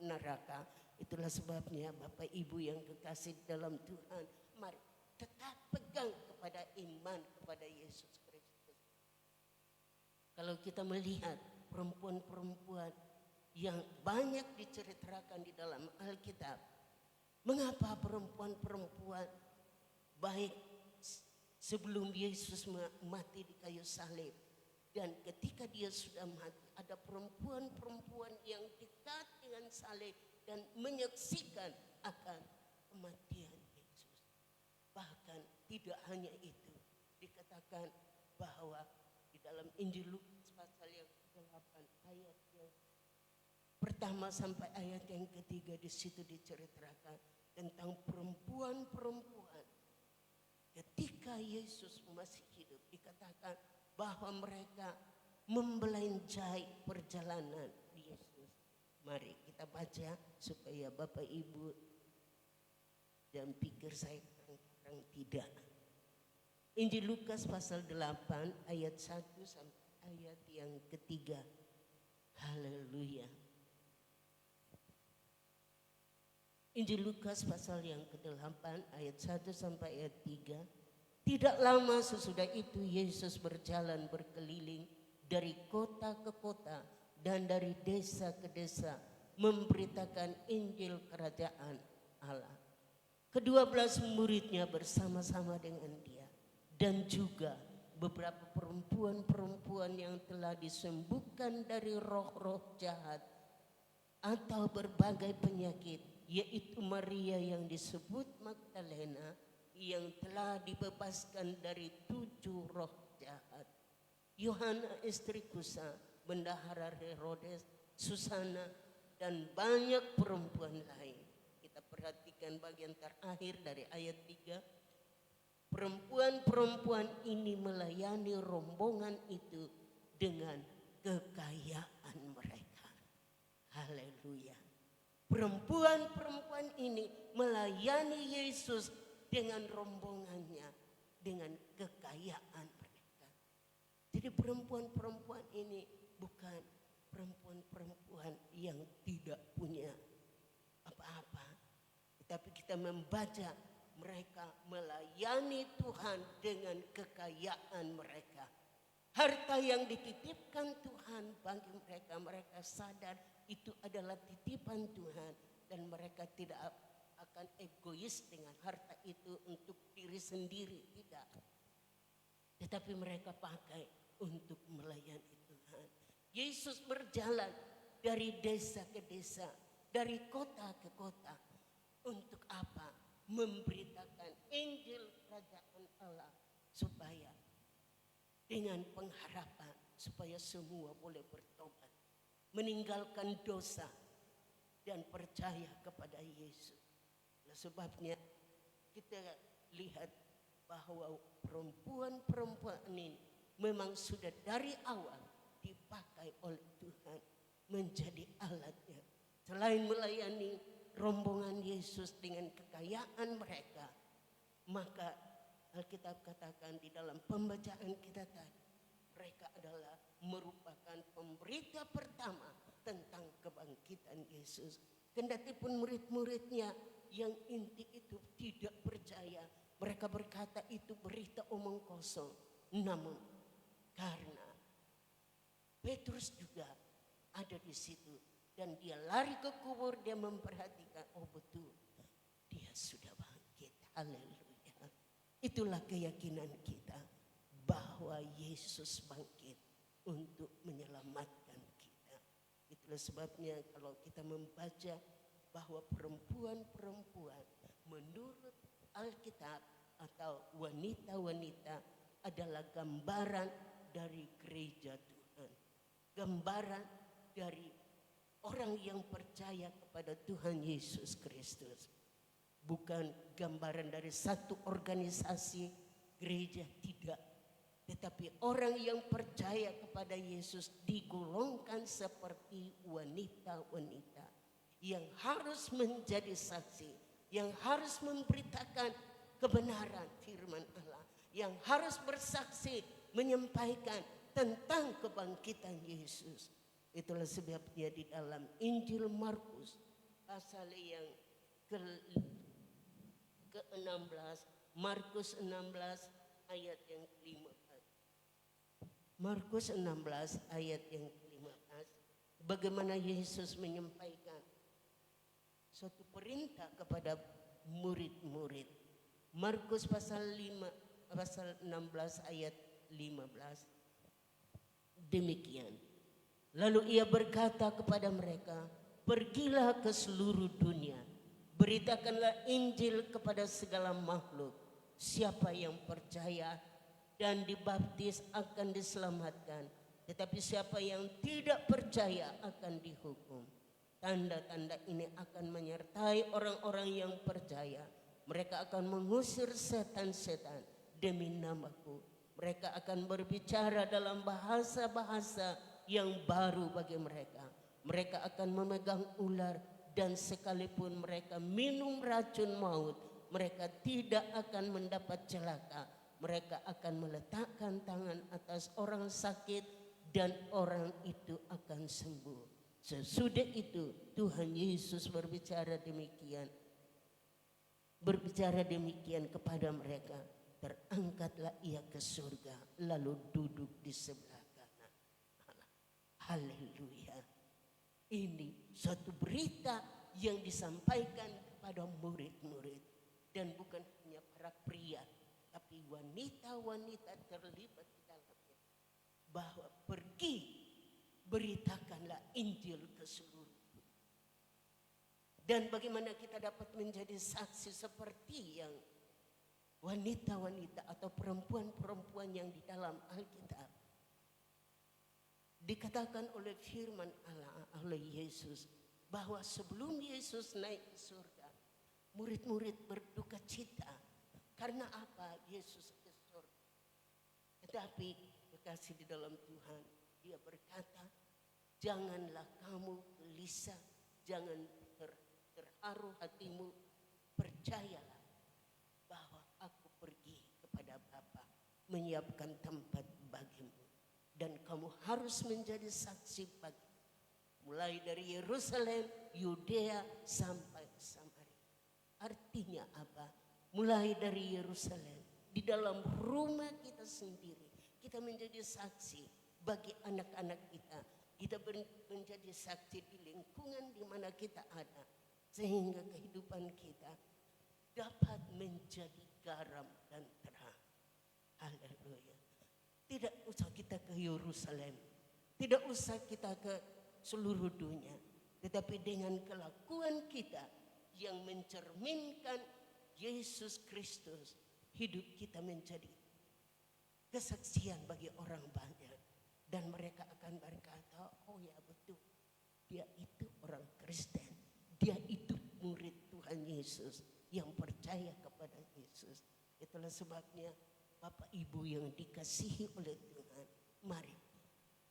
Speaker 4: neraka. Itulah sebabnya Bapak Ibu yang kekasih dalam Tuhan, mari tetap pegang kepada iman kepada Yesus Kristus. Kalau kita melihat perempuan-perempuan yang banyak diceritakan di dalam Alkitab, mengapa perempuan-perempuan baik sebelum Yesus mati di kayu salib dan ketika dia sudah mati, ada perempuan-perempuan yang dekat dengan salib dan menyaksikan akan kematian Yesus. Bahkan tidak hanya itu, dikatakan bahwa di dalam Injil Lukas pasal yang ke-8 ayat yang pertama sampai ayat yang ketiga, di situ diceritakan tentang perempuan-perempuan ketika Yesus masih hidup. Dikatakan bahwa mereka membelanjai perjalanan Yesus. Mari kita baca supaya Bapak Ibu dan pikir saya kadang-kadang tidak. Injil Lukas pasal 8 ayat 1 sampai ayat yang ketiga. Haleluya. Injil Lukas pasal yang ke-8 ayat 1 sampai ayat 3. Tidak lama sesudah itu Yesus berjalan berkeliling dari kota ke kota dan dari desa ke desa memberitakan Injil kerajaan Allah. Ke-12 muridnya bersama-sama dengan dia dan juga beberapa perempuan-perempuan yang telah disembuhkan dari roh-roh jahat atau berbagai penyakit, yaitu Maria yang disebut Magdalena yang telah dibebaskan dari 7 roh jahat, Yohana istri Kusa, bendahara Herodes, Susana, dan banyak perempuan lain. Kita perhatikan bagian terakhir dari ayat 3. Perempuan-perempuan ini melayani rombongan itu dengan kekayaan mereka. Haleluya. Perempuan-perempuan ini melayani Yesus dengan rombongannya, dengan kekayaan mereka. Jadi perempuan-perempuan ini bukan perempuan-perempuan yang tidak punya apa-apa. Tetapi kita membaca mereka melayani Tuhan dengan kekayaan mereka. Harta yang dititipkan Tuhan bagi mereka, mereka sadar itu adalah titipan Tuhan dan mereka tidak akan egois dengan harta itu untuk diri sendiri, tidak. Tetapi mereka pakai untuk melayani Tuhan. Yesus berjalan dari desa ke desa, dari kota ke kota. Untuk apa? Memberitakan Injil Kerajaan Allah supaya dengan pengharapan supaya semua boleh bertobat, meninggalkan dosa dan percaya kepada Yesus. Nah, sebabnya kita lihat bahwa perempuan-perempuan ini memang sudah dari awal dipakai oleh Tuhan menjadi alatnya. Selain melayani rombongan Yesus dengan kekayaan mereka, maka Alkitab katakan di dalam pembacaan kita tadi, mereka adalah merupakan pemberita pertama tentang kebangkitan Yesus. Kendati pun murid-muridnya yang inti itu tidak percaya, mereka berkata itu berita omong kosong. Namun karena Petrus juga ada di situ dan dia lari ke kubur, dia memperhatikan, oh betul, dia sudah bangkit. Haleluya. Itulah keyakinan kita bahwa Yesus bangkit untuk menyelamatkan kita. Itulah sebabnya kalau kita membaca bahwa perempuan-perempuan menurut Alkitab atau wanita-wanita adalah gambaran dari gereja Tuhan. Gambaran dari orang yang percaya kepada Tuhan Yesus Kristus. Bukan gambaran dari satu organisasi gereja, tidak. Tetapi orang yang percaya kepada Yesus digolongkan seperti wanita-wanita yang harus menjadi saksi, yang harus memberitakan kebenaran firman Allah, yang harus bersaksi menyampaikan tentang kebangkitan Yesus. Itulah sebabnya di dalam Injil Markus pasal yang ke-16, Markus 16 ayat yang ke-15. Markus 16 ayat yang ke-15, bagaimana Yesus menyampaikan suatu perintah kepada murid-murid. Markus pasal 16 ayat 15. Demikian. Lalu ia berkata kepada mereka, pergilah ke seluruh dunia, beritakanlah Injil kepada segala makhluk. Siapa yang percaya dan dibaptis akan diselamatkan, tetapi siapa yang tidak percaya akan dihukum. Tanda-tanda ini akan menyertai orang-orang yang percaya. Mereka akan mengusir setan-setan demi namaku. Mereka akan berbicara dalam bahasa-bahasa yang baru bagi mereka. Mereka akan memegang ular, dan sekalipun mereka minum racun maut, mereka tidak akan mendapat celaka. Mereka akan meletakkan tangan atas orang sakit dan orang itu akan sembuh. Sesudah itu Tuhan Yesus berbicara demikian kepada mereka. Terangkatlah ia ke surga, lalu duduk di sebelah kanan. Haleluya. Ini suatu berita yang disampaikan kepada murid-murid. Dan bukan hanya para pria, tapi wanita-wanita terlibat di dalamnya. Bahwa pergi, beritakanlah Injil ke seluruh dunia. Dan bagaimana kita dapat menjadi saksi seperti yang wanita-wanita atau perempuan-perempuan yang di dalam Alkitab. Dikatakan oleh firman Allah, oleh Yesus, bahwa sebelum Yesus naik ke surga, murid-murid berduka cita. Karena apa? Yesus ke surga. Tetapi kekasih di dalam Tuhan, dia berkata, janganlah kamu gelisah, jangan terharu hatimu, percayalah bahwa aku pergi kepada Bapa menyiapkan tempat bagimu. Dan kamu harus menjadi saksi bagi, mulai dari Yerusalem, Yudea sampai Samaria. Artinya apa? mulai dari Yerusalem, di dalam rumah kita sendiri, kita menjadi saksi bagi anak-anak kita. Kita menjadi saksi di lingkungan di mana kita ada, sehingga kehidupan kita dapat menjadi garam dan terang. Haleluya. Tidak usah kita ke Yerusalem, tidak usah kita ke seluruh dunia, tetapi dengan kelakuan kita yang mencerminkan Yesus Kristus, hidup kita menjadi kesaksian bagi orang banyak. Dan mereka akan berkata, oh ya betul, dia itu orang Kristen, dia itu murid Tuhan Yesus yang percaya kepada Yesus. Itulah sebabnya Bapak Ibu yang dikasihi oleh Tuhan, mari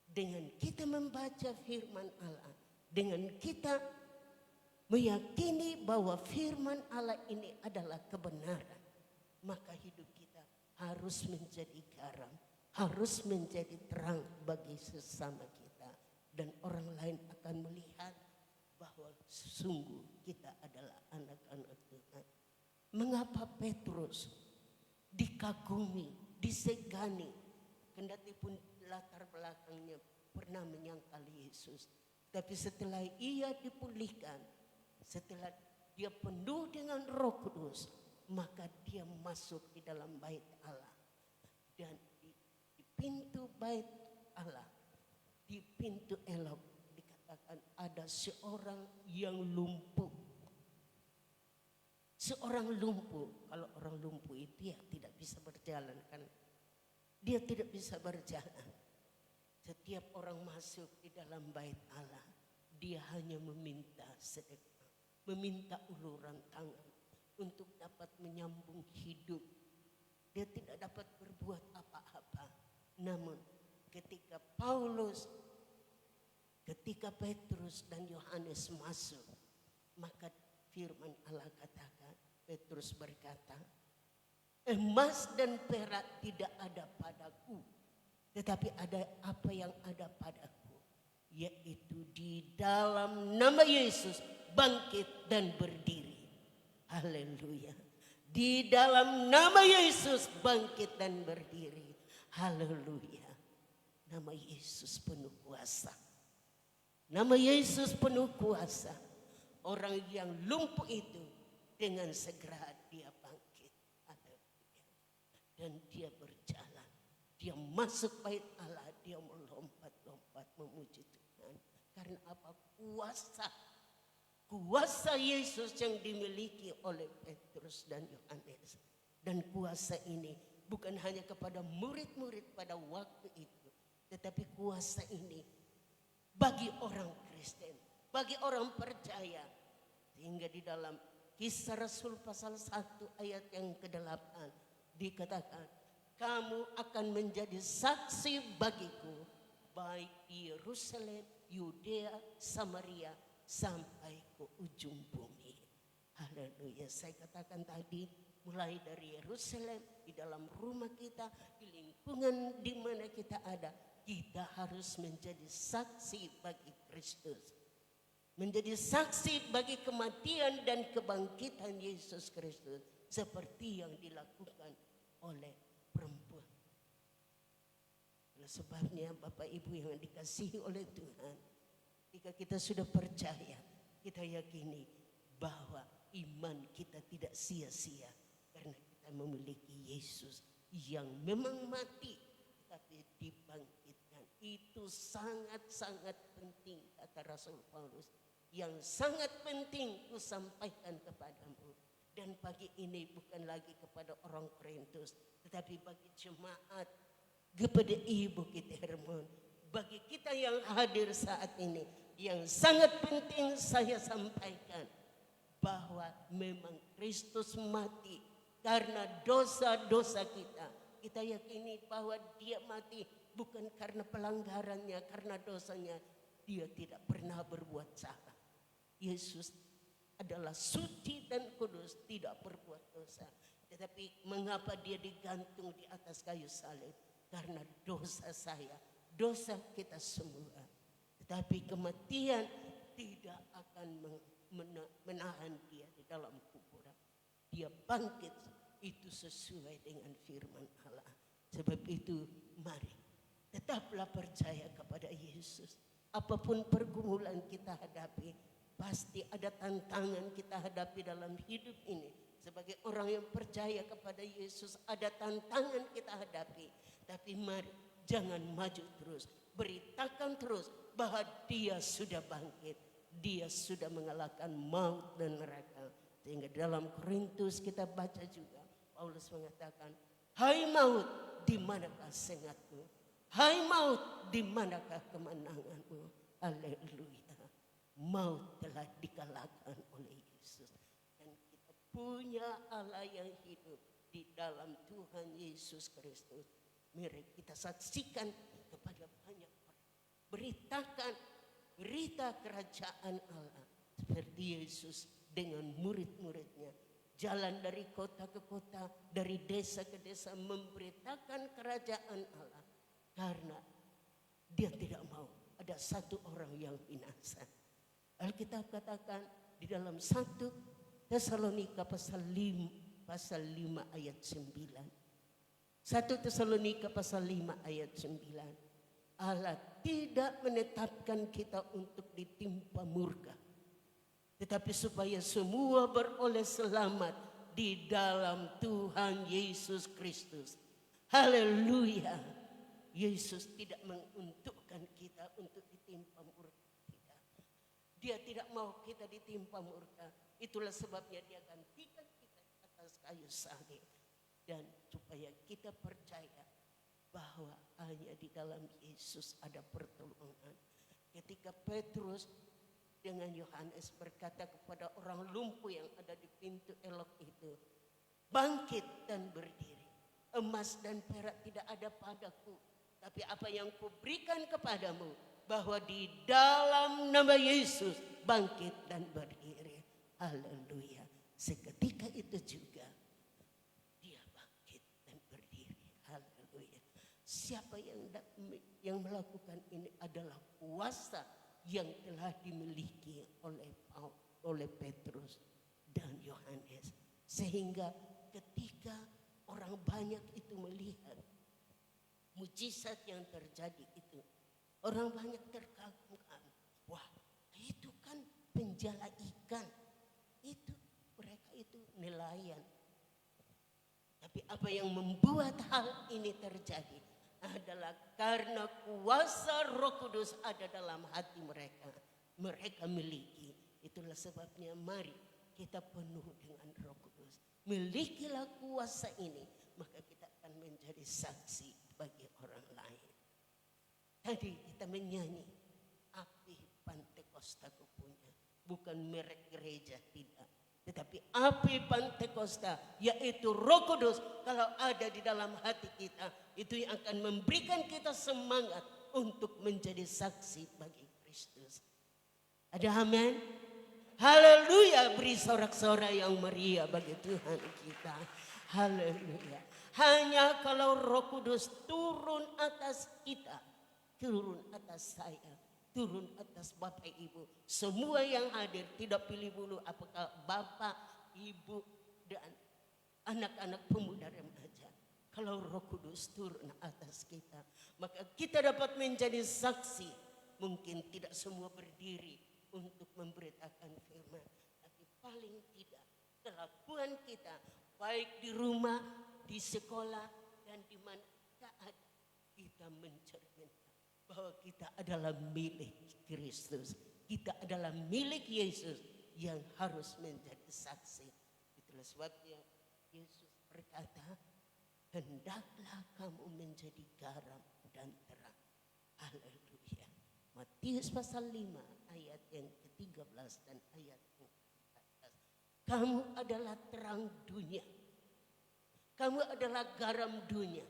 Speaker 4: dengan kita membaca firman Allah, dengan kita meyakini bahwa firman Allah ini adalah kebenaran, maka hidup kita harus menjadi garam, harus menjadi terang bagi sesama kita. Dan orang lain akan melihat bahwa sungguh kita adalah anak-anak Tuhan. Mengapa Petrus dikagumi, disegani, kendati pun latar belakangnya pernah menyangkal Yesus. Tapi setelah ia dipulihkan, setelah dia penuh dengan Roh Kudus, maka dia masuk di dalam bait Allah. Dan di pintu bait Allah, di pintu elok, dikatakan ada seorang yang lumpuh. Seorang lumpuh, kalau orang lumpuh itu ya tidak bisa berjalan kan. Dia tidak bisa berjalan. Setiap orang masuk di dalam bait Allah, dia hanya meminta sedekah, meminta uluran tangan untuk dapat menyambung hidup. Dia tidak dapat berbuat apa-apa. Namun ketika Petrus dan Yohanes masuk, maka firman Allah katakan, Petrus berkata, emas dan perak tidak ada padaku, tetapi ada apa yang ada padaku, yaitu di dalam nama Yesus bangkit dan berdiri. Haleluya. Di dalam nama Yesus bangkit dan berdiri. Haleluya. Nama Yesus penuh kuasa. Nama Yesus penuh kuasa. Orang yang lumpuh itu dengan segera dia bangkit. Haleluya. Dan dia berjalan. Dia masuk bait Allah. Dia melompat-lompat memuji Tuhan. Karena apa? Kuasa Yesus yang dimiliki oleh Petrus dan Yohanes. Dan kuasa ini bukan hanya kepada murid-murid pada waktu itu, tetapi kuasa ini bagi orang Kristen, bagi orang percaya. Sehingga di dalam Kisah Rasul pasal 1 ayat yang ke-8 dikatakan, kamu akan menjadi saksi bagiku baik di Yerusalem, Yudea, Samaria, sampai ke ujung bumi. Haleluya. Saya katakan tadi, mulai dari Yerusalem, di dalam rumah kita, di lingkungan di mana kita ada, kita harus menjadi saksi bagi Kristus. Menjadi saksi bagi kematian dan kebangkitan Yesus Kristus. Seperti yang dilakukan oleh perempuan. Oleh sebabnya Bapak Ibu yang dikasihi oleh Tuhan, jika kita sudah percaya, kita yakini bahwa iman kita tidak sia-sia. Karena kita memiliki Yesus yang memang mati tapi dibangkitkan. Itu sangat-sangat penting, kata Rasul Paulus. Yang sangat penting ku sampaikan kepadamu. Dan pagi ini bukan lagi kepada orang Korintus, tetapi bagi jemaat GPDI Bukit Hermon. Bagi kita yang hadir saat ini, yang sangat penting saya sampaikan bahwa memang Kristus mati karena dosa-dosa kita. Kita yakini bahwa dia mati bukan karena pelanggarannya, karena dosanya. Dia tidak pernah berbuat salah. Yesus adalah suci dan kudus, tidak berbuat dosa. Tetapi mengapa dia digantung di atas kayu salib? Karena dosa saya, dosa kita semua. Tetapi kematian tidak akan menahan dia di dalam kuburan. Dia bangkit itu sesuai dengan firman Allah. Sebab itu mari tetaplah percaya kepada Yesus. Apapun pergumulan kita hadapi, pasti ada tantangan kita hadapi dalam hidup ini. Sebagai orang yang percaya kepada Yesus, ada tantangan kita hadapi. Tapi mari jangan maju terus, beritakan terus bahwa Dia sudah bangkit. Dia sudah mengalahkan maut dan neraka. Sehingga dalam Korintus kita baca juga, Paulus mengatakan, hai maut, di manakah sengatmu? Hai maut, di manakah kemenanganmu? Haleluya. Maut telah dikalahkan oleh Yesus. Dan kita punya Allah yang hidup di dalam Tuhan Yesus Kristus. Mari kita saksikan kepada banyak orang. Beritakan berita kerajaan Allah. Seperti Yesus dengan murid-muridnya. Jalan dari kota ke kota, dari desa ke desa memberitakan kerajaan Allah. Karena Dia tidak mau ada satu orang yang binasa. Alkitab katakan di dalam 1 Tesalonika pasal 5 ayat 9. 1 Tesalonika pasal 5 ayat 9. Allah tidak menetapkan kita untuk ditimpa murka, tetapi supaya semua beroleh selamat di dalam Tuhan Yesus Kristus. Haleluya. Yesus tidak menguntukkan kita untuk ditimpa murka. Tidak. Dia tidak mau kita ditimpa murka. Itulah sebabnya Dia gantikan kita atas kayu salib. Dan supaya kita percaya bahwa hanya di dalam Yesus ada pertolongan. Ketika Petrus dengan Yohanes berkata kepada orang lumpuh yang ada di pintu elok itu, bangkit dan berdiri. Emas dan perak tidak ada padaku, tapi apa yang kuberikan kepadamu, bahwa di dalam nama Yesus bangkit dan berdiri. Haleluya. Seketika itu juga dia bangkit dan berdiri. Haleluya. Siapa yang melakukan ini adalah kuasa yang telah dimiliki oleh Petrus dan Yohanes. Sehingga ketika orang banyak itu melihat mujizat yang terjadi itu, orang banyak terkagum-kagum. Wah, itu kan penjala ikan. Itu mereka itu nelayan. Tapi apa yang membuat hal ini terjadi adalah karena kuasa Roh Kudus ada dalam hati mereka. Mereka miliki. Itulah sebabnya mari kita penuh dengan Roh Kudus. Milikilah kuasa ini, maka kita akan menjadi saksi bagi orang lain. Tadi kita menyanyi, api Pantekosta ku punya. Bukan merek gereja, tidak. Tetapi api Pantekosta, yaitu Roh Kudus, kalau ada di dalam hati kita, itu yang akan memberikan kita semangat untuk menjadi saksi bagi Kristus. Ada amin? Haleluya, beri sorak-sorai yang meriah bagi Tuhan kita. Haleluya. Hanya kalau Roh Kudus turun atas kita, turun atas saya, turun atas Bapak Ibu, semua yang hadir, tidak pilih bulu apakah Bapak, Ibu, dan anak-anak pemuda remaja. Kalau Roh Kudus turun atas kita, maka kita dapat menjadi saksi. Mungkin tidak semua berdiri untuk memberitakan firman, tapi paling tidak kelakuan kita, baik di rumah, di sekolah, dan di mana kita ada, kita mencerminkan bahwa kita adalah milik Kristus. Kita adalah milik Yesus yang harus menjadi saksi. Itulah sebabnya Yesus berkata, hendaklah kamu menjadi garam dan terang. Haleluya. Matius pasal 5 ayat yang ke-13 dan ayat yang ke-14. Kamu adalah terang dunia. Kamu adalah garam dunia.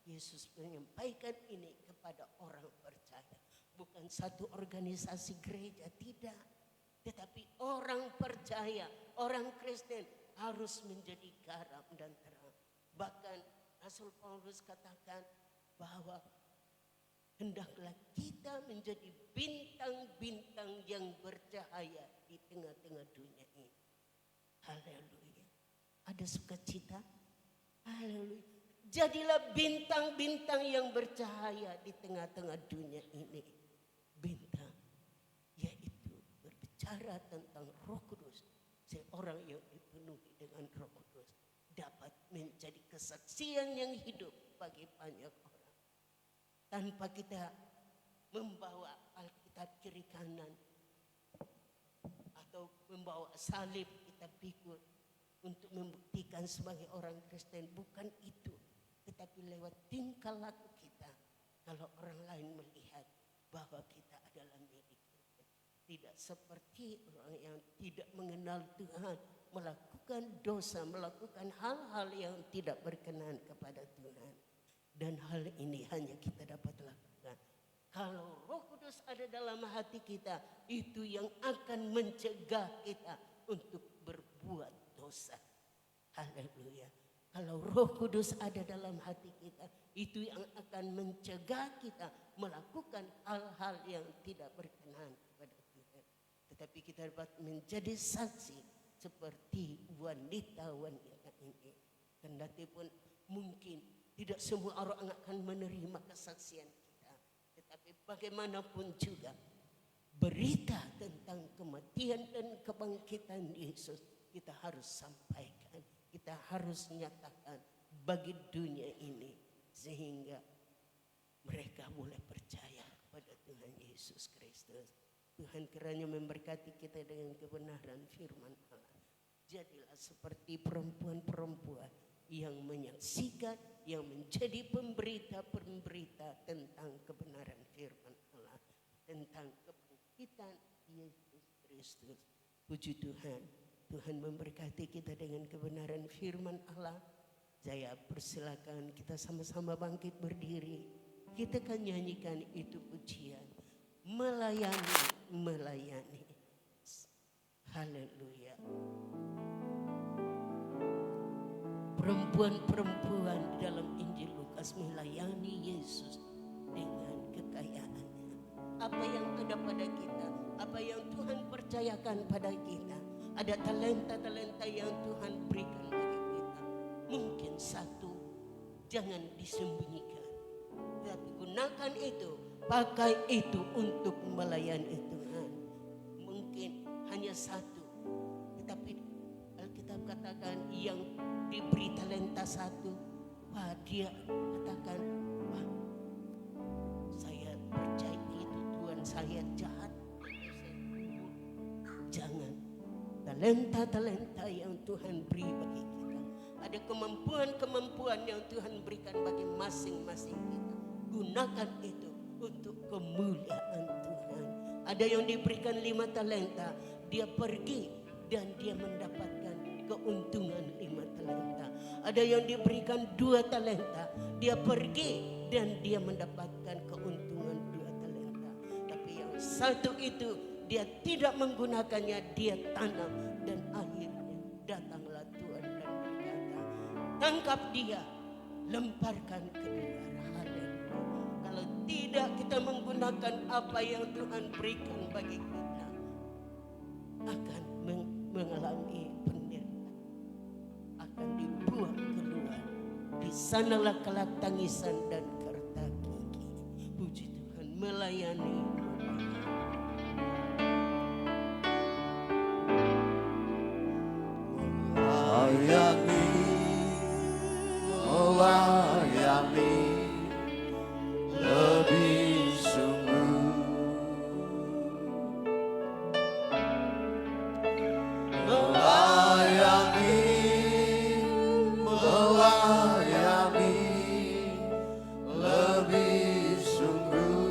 Speaker 4: Yesus menyampaikan ini kepada orang percaya. Bukan satu organisasi gereja, tidak. Tetapi orang percaya, orang Kristen harus menjadi garam dan terang. Bahkan Rasul Paulus katakan bahwa hendaklah kita menjadi bintang-bintang yang bercahaya di tengah-tengah dunia ini. Haleluya. Ada ada sukacita. Haleluya. Jadilah bintang-bintang yang bercahaya di tengah-tengah dunia ini. Bintang, yaitu berbicara tentang Roh Kudus. Seorang yang dipenuhi dengan Roh Kudus dapat menjadi kesaksian yang hidup bagi banyak orang. Tanpa kita membawa Alkitab kiri kanan atau membawa salib kita pikul untuk membuktikan sebagai orang Kristen, bukan itu. Tetapi lewat tingkah laku kita, kalau orang lain melihat bahwa kita adalah milik Tuhan. Tidak seperti orang yang tidak mengenal Tuhan, melakukan dosa, melakukan hal-hal yang tidak berkenan kepada Tuhan. Dan hal ini hanya kita dapat lakukan kalau Roh Kudus ada dalam hati kita. Itu yang akan mencegah kita untuk berbuat dosa. Haleluya. Kalau Roh Kudus ada dalam hati kita, itu yang akan mencegah kita melakukan hal-hal yang tidak berkenan kepada Tuhan. Tetapi kita dapat menjadi saksi seperti wanita-wanita ini. Kendati pun mungkin tidak semua orang akan menerima kesaksian kita. Tetapi bagaimanapun juga, berita tentang kematian dan kebangkitan Yesus kita harus sampaikan. Kita harus nyatakan bagi dunia ini, sehingga mereka mulai percaya kepada Tuhan Yesus Kristus. Tuhan kiranya memberkati kita dengan kebenaran firman Allah. Jadilah seperti perempuan-perempuan yang menyaksikan, yang menjadi pemberita-pemberita tentang kebenaran firman Allah, tentang kebangkitan Yesus Kristus. Puji Tuhan. Tuhan memberkati kita dengan kebenaran firman Allah. Saya persilakan kita sama-sama bangkit berdiri. Kita akan nyanyikan itu pujian. Melayani, melayani. Haleluya. Perempuan-perempuan di dalam Injil Lukas melayani Yesus dengan kekayaannya. Apa yang ada pada kita, apa yang Tuhan percayakan pada kita. Ada talenta-talenta yang Tuhan berikan bagi kita. Mungkin satu, jangan disembunyikan. Tapi gunakan itu, pakai itu untuk melayani Tuhan. Mungkin hanya satu, tetapi Alkitab katakan yang diberi talenta satu, wah dia katakan, wah saya percaya itu Tuhan saya jahat. Jangan. Talenta-talenta yang Tuhan beri bagi kita. Ada kemampuan-kemampuan yang Tuhan berikan bagi masing-masing kita. Gunakan itu untuk kemuliaan Tuhan. Ada yang diberikan 5 talenta, dia pergi dan dia mendapatkan keuntungan 5 talenta. Ada yang diberikan 2 talenta, dia pergi dan dia mendapatkan keuntungan 2 talenta. Tapi yang satu itu dia tidak menggunakannya, dia tanam dan akhirnya datanglah Tuhan dan berkata, tangkap dia, lemparkan ke luar. Haleluya. Kalau tidak kita menggunakan apa yang Tuhan berikan bagi kita, akan mengalami penderitaan, akan dibuang keluar. Di sanalah kelak tangisan dan kerta gigi. Puji Tuhan, melayani.
Speaker 1: Melayani, melayani lebih sungguh. Melayani, melayani lebih sungguh.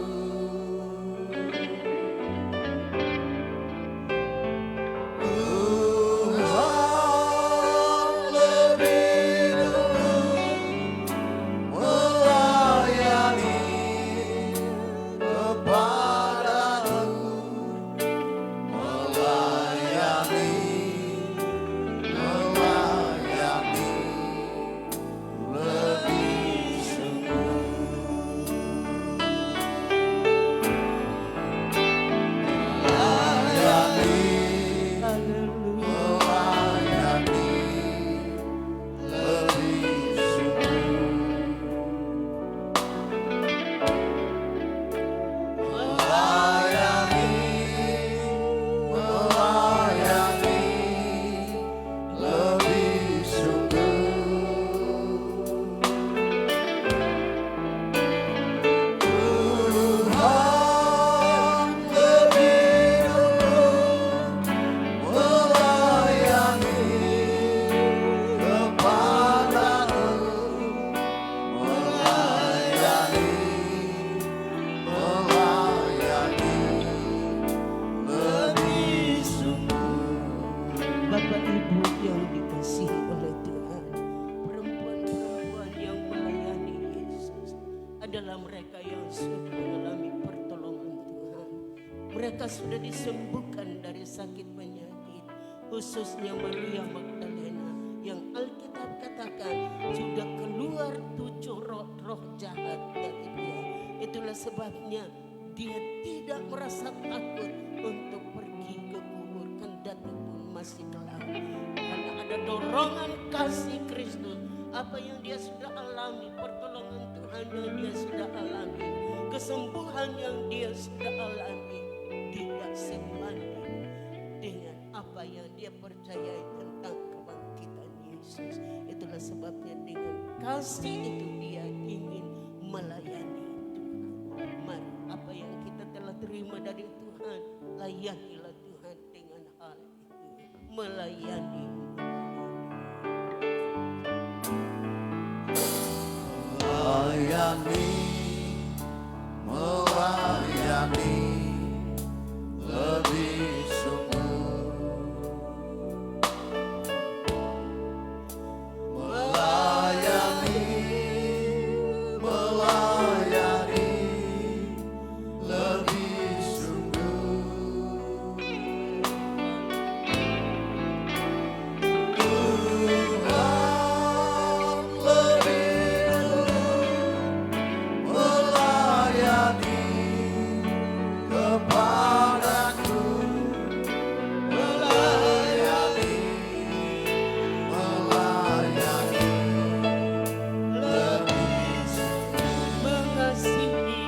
Speaker 4: disembuhkan dari sakit penyakit. Khususnya Maria Magdalena yang Alkitab katakan sudah keluar 7 roh jahat dari dia. Itulah sebabnya dia tidak merasa takut untuk pergi ke kubur, kendati pun masih gelap. Karena ada dorongan kasih Kristus. Apa yang dia sudah alami, pertolongan Tuhan yang dia sudah alami, kesembuhan yang dia sudah alami, tidak sebanding dengan apa yang dia percayai tentang kebangkitan Yesus. Itulah sebabnya dengan kasih itu dia ingin melayani Tuhan. Mari apa yang kita telah terima dari Tuhan, layanilah Tuhan dengan hal itu. Melayani.
Speaker 1: Melayani lebih sungguh. Melayani lebih sungguh. Tuhan lebih melayani kepadaku, melayani lebih sungguh.
Speaker 4: Mengasihi,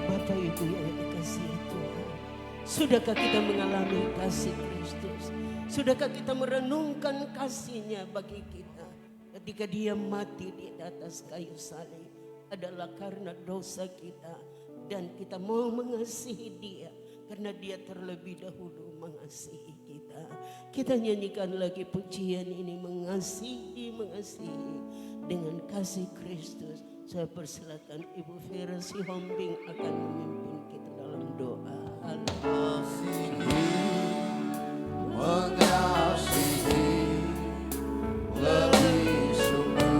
Speaker 4: Bapak Ibu yang dikasihi Tuhan, sudahkah kita mengalami kasih Kristus? Sudahkah kita merenungkan kasih-Nya bagi kita ketika Dia mati di atas kayu salib adalah karena dosa kita, dan kita mau mengasihi Dia karena Dia terlebih dahulu mengasihi kita. Kita nyanyikan lagi pujian ini, mengasihi dengan kasih Kristus. Saya persilakan Ibu Vera Sihombing akan memimpin kita dalam doa.
Speaker 1: Mengasihi lebih sungguh.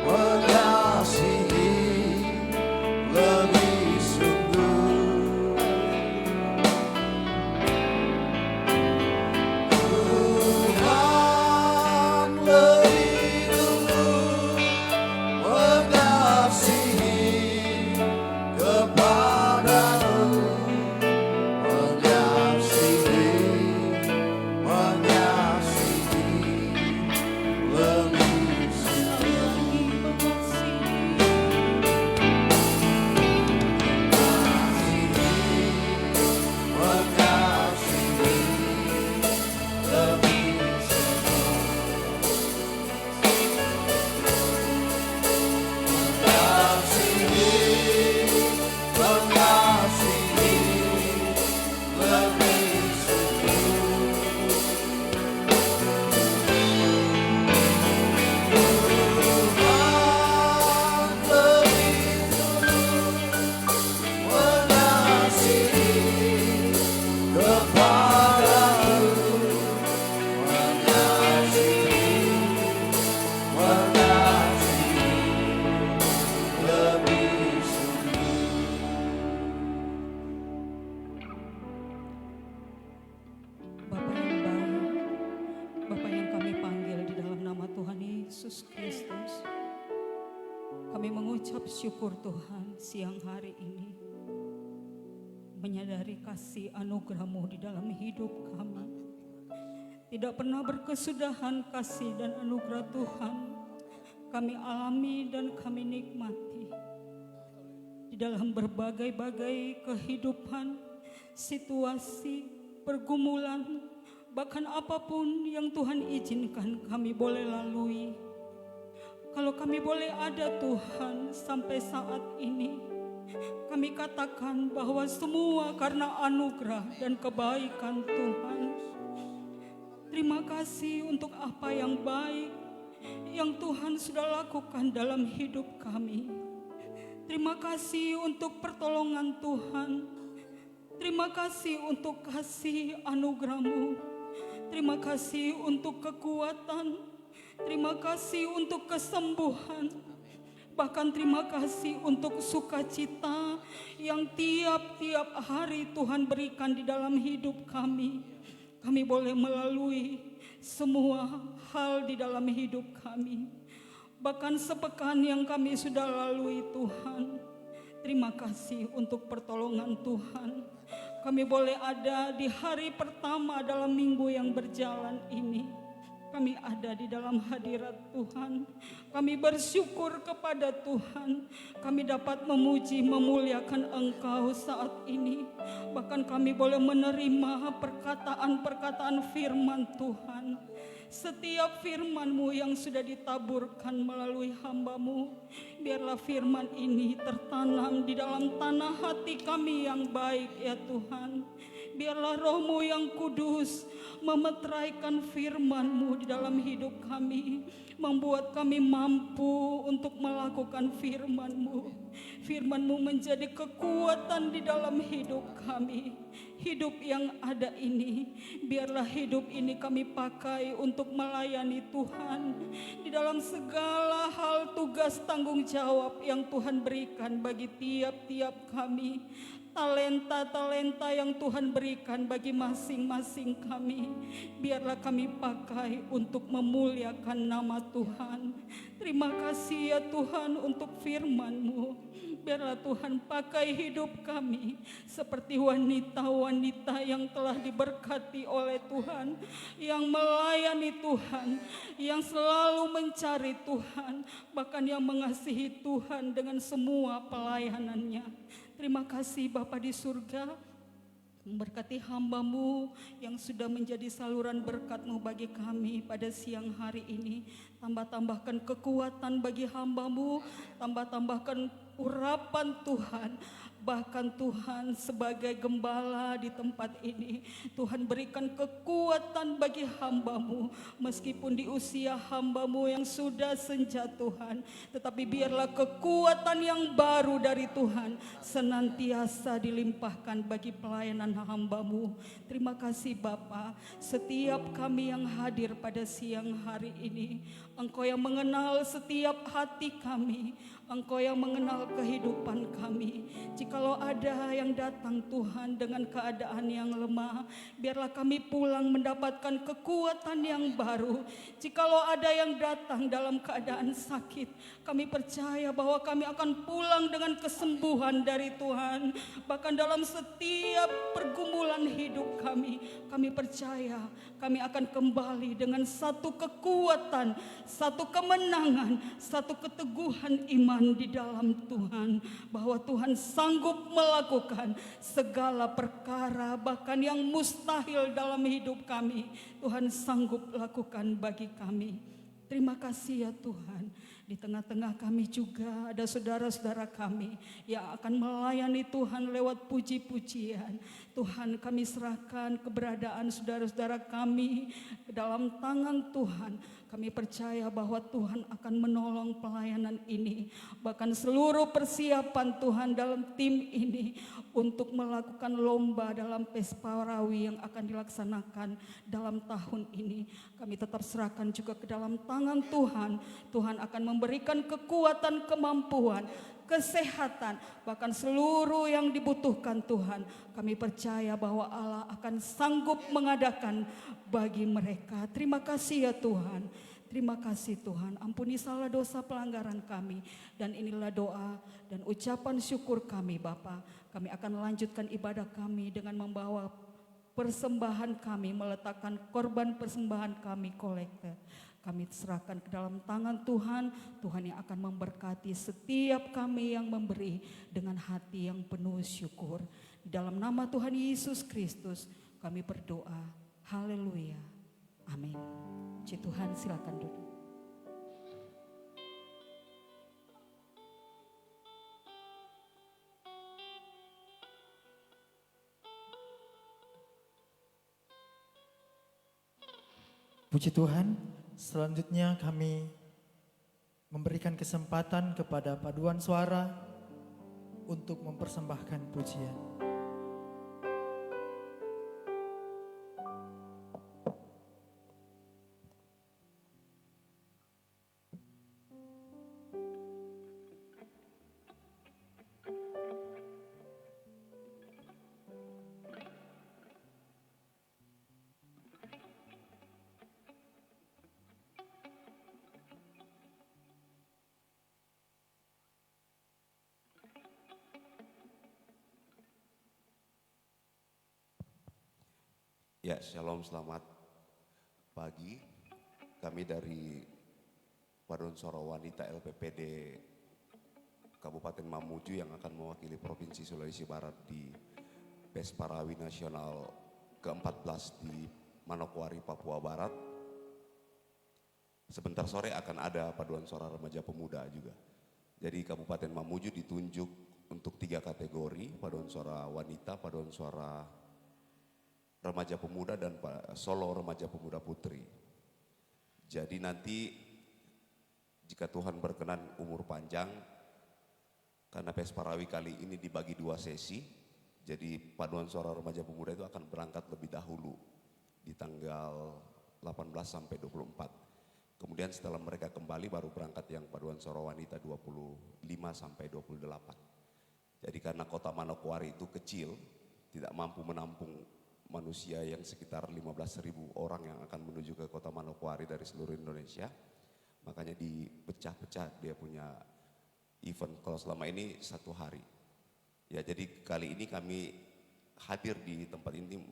Speaker 1: Mengasihi lebih sungguh. Tuhan lebih dulu mengasihi kepadamu, mengasihi lebih
Speaker 3: Bapa yang baik, Bapa yang kami panggil di dalam nama Tuhan Yesus Kristus, kami mengucap syukur Tuhan siang hari ini, menyadari kasih anugerah-Mu di dalam hidup kami.
Speaker 5: Tidak pernah berkesudahan kasih dan anugerah Tuhan kami alami dan kami nikmati. Di dalam berbagai-bagai kehidupan, situasi, pergumulan, bahkan apapun yang Tuhan izinkan kami boleh lalui. Kalau kami boleh ada Tuhan sampai saat ini, kami katakan bahwa semua karena anugerah dan kebaikan Tuhan. Terima kasih untuk apa yang baik yang Tuhan sudah lakukan dalam hidup kami. Terima kasih untuk pertolongan Tuhan. Terima kasih untuk kasih anugerah-Mu. Terima kasih untuk kekuatan. Terima kasih untuk kesembuhan. Bahkan terima kasih untuk sukacita yang tiap-tiap hari Tuhan berikan di dalam hidup kami. Kami boleh melalui semua hal di dalam hidup kami. Bahkan sepekan yang kami sudah lalui Tuhan. Terima kasih untuk pertolongan Tuhan. Kami boleh ada di hari pertama dalam minggu yang berjalan ini. Kami ada di dalam hadirat Tuhan. Kami bersyukur kepada Tuhan. Kami dapat memuji, memuliakan Engkau saat ini. Bahkan kami boleh menerima perkataan-perkataan firman Tuhan. Setiap firman-Mu yang sudah ditaburkan melalui hamba-Mu, biarlah firman ini tertanam di dalam tanah hati kami yang baik ya Tuhan. Biarlah Roh-Mu yang kudus memeteraikan firman-Mu di dalam hidup kami, membuat kami mampu untuk melakukan firman-Mu. Firman-Mu menjadi kekuatan di dalam hidup kami. Hidup yang ada ini, biarlah hidup ini kami pakai untuk melayani Tuhan di dalam segala hal tugas tanggung jawab yang Tuhan berikan bagi tiap-tiap kami. Talenta-talenta yang Tuhan berikan bagi masing-masing kami, biarlah kami pakai untuk memuliakan nama Tuhan. Terima kasih ya Tuhan untuk firman-Mu. Biarlah Tuhan pakai hidup kami seperti wanita-wanita yang telah diberkati oleh Tuhan, yang melayani Tuhan, yang selalu mencari Tuhan, bahkan yang mengasihi Tuhan dengan semua pelayanannya. Terima kasih Bapa di surga, memberkati hamba-Mu yang sudah menjadi saluran berkat-Mu bagi kami pada siang hari ini. Tambah-tambahkan kekuatan bagi hamba-Mu, tambah-tambahkan urapan Tuhan. Bahkan Tuhan sebagai gembala di tempat ini, Tuhan berikan kekuatan bagi hamba-Mu. Meskipun di usia hamba-Mu yang sudah senja Tuhan, tetapi biarlah kekuatan yang baru dari Tuhan senantiasa dilimpahkan bagi pelayanan hamba-Mu. Terima kasih Bapa. Setiap kami yang hadir pada siang hari ini, Engkau yang mengenal setiap hati kami, Engkau yang mengenal kehidupan kami. Jikalau ada yang datang Tuhan dengan keadaan yang lemah, biarlah kami pulang mendapatkan kekuatan yang baru. Jikalau ada yang datang dalam keadaan sakit, kami percaya bahwa kami akan pulang dengan kesembuhan dari Tuhan. Bahkan dalam setiap pergumulan hidup kami percaya kami akan kembali dengan satu kekuatan, satu kemenangan, satu keteguhan iman di dalam Tuhan, bahwa Tuhan sanggup melakukan segala perkara, bahkan yang mustahil dalam hidup kami, Tuhan sanggup lakukan bagi kami. Terima kasih ya Tuhan. Di tengah-tengah kami juga ada saudara-saudara kami yang akan melayani Tuhan lewat puji-pujian. Tuhan, kami serahkan keberadaan saudara-saudara kami ke dalam tangan Tuhan. Kami percaya bahwa Tuhan akan menolong pelayanan ini, bahkan seluruh persiapan Tuhan dalam tim ini untuk melakukan lomba dalam Pesparawi yang akan dilaksanakan dalam tahun ini. Kami tetap serahkan juga ke dalam tangan Tuhan. Tuhan akan memberikan kekuatan, kemampuan, kesehatan, bahkan seluruh yang dibutuhkan Tuhan. Kami percaya bahwa Allah akan sanggup mengadakan bagi mereka. Terima kasih ya Tuhan. Terima kasih Tuhan. Ampuni salah dosa pelanggaran kami. Dan inilah doa dan ucapan syukur kami Bapa. Kami akan melanjutkan ibadah kami dengan membawa persembahan kami, meletakkan korban persembahan kami kolekte. Kami serahkan ke dalam tangan Tuhan, Tuhan yang akan memberkati setiap kami yang memberi dengan hati yang penuh syukur. Di dalam nama Tuhan Yesus Kristus kami berdoa, haleluya, amin. Puji Tuhan, silakan duduk.
Speaker 2: Puji Tuhan, selanjutnya kami memberikan kesempatan kepada paduan suara untuk mempersembahkan pujian.
Speaker 6: Ya, shalom, selamat pagi. Kami dari Paduan Suara Wanita LPPD Kabupaten Mamuju yang akan mewakili Provinsi Sulawesi Barat di Pesparawi Nasional ke-14 di Manokwari, Papua Barat. Sebentar sore akan ada Paduan Suara Remaja Pemuda juga. Jadi Kabupaten Mamuju ditunjuk untuk 3 kategori, Paduan Suara Wanita, Paduan Suara Remaja Pemuda, dan Solo Remaja Pemuda Putri. Jadi nanti jika Tuhan berkenan umur panjang, karena Pesparawi kali ini dibagi 2 sesi, jadi Paduan Suara Remaja Pemuda itu akan berangkat lebih dahulu di tanggal 18 sampai 24. Kemudian setelah mereka kembali baru berangkat yang Paduan Suara Wanita 25 sampai 28. Jadi karena kota Manokwari itu kecil, tidak mampu menampung manusia yang sekitar 15.000 orang yang akan menuju ke kota Manokwari dari seluruh Indonesia. Makanya dipecah-pecah dia punya event. Kalau selama ini 1 hari. Ya, jadi kali ini kami hadir di tempat ini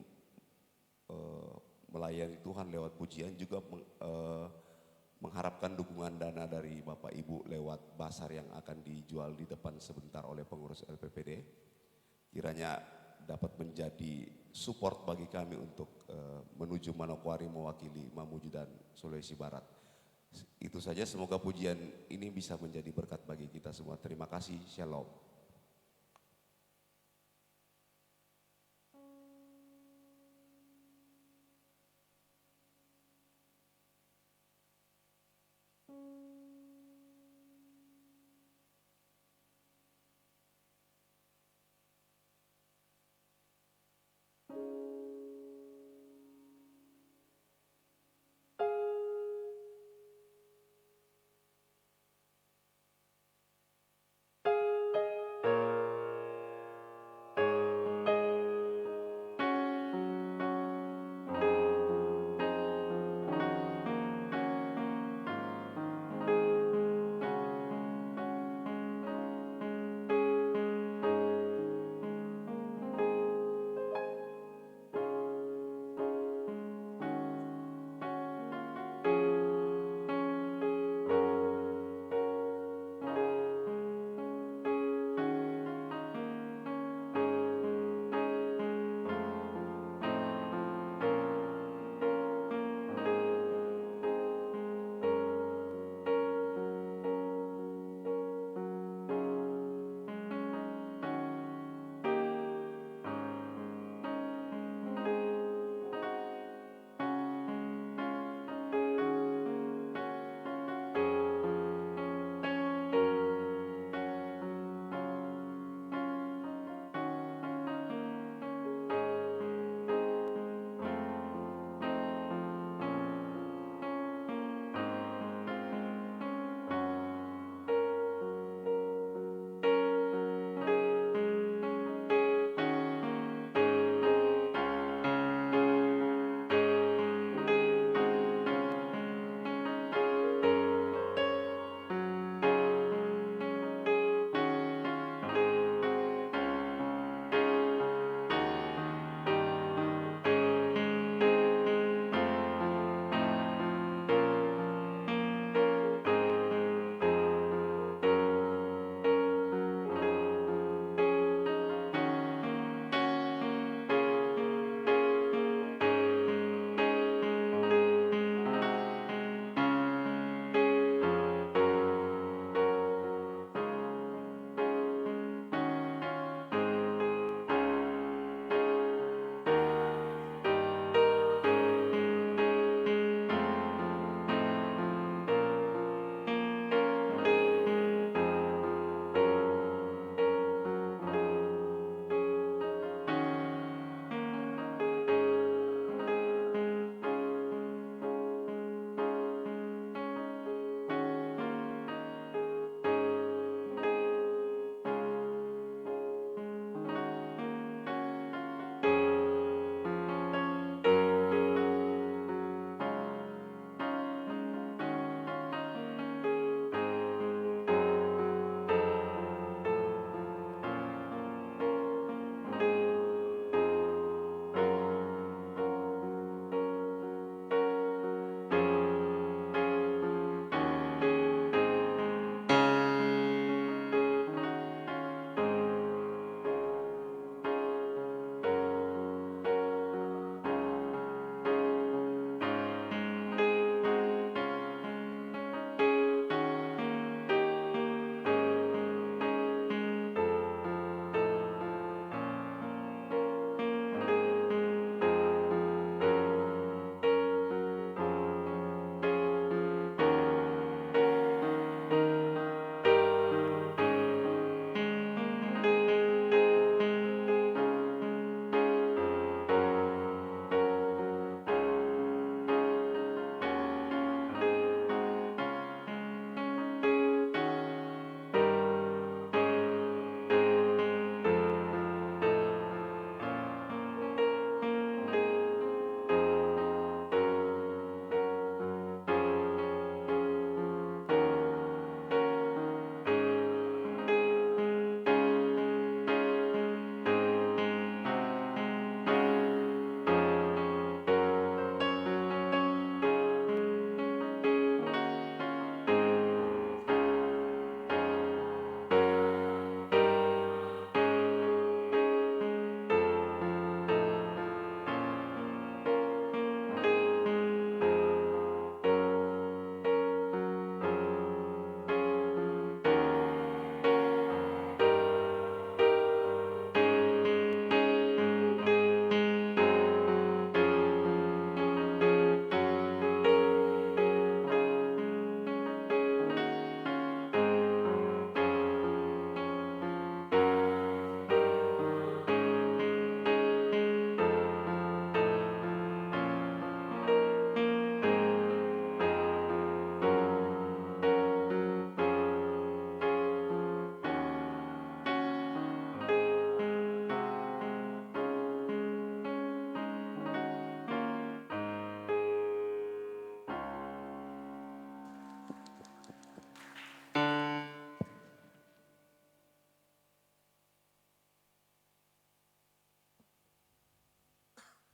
Speaker 6: melayani Tuhan lewat pujian, juga mengharapkan dukungan dana dari Bapak Ibu lewat basar yang akan dijual di depan sebentar oleh pengurus LPPD. Kiranya dapat menjadi support bagi kami untuk menuju Manokwari mewakili Mamuju dan Sulawesi Barat. Itu saja, semoga pujian ini bisa menjadi berkat bagi kita semua. Terima kasih, shalom.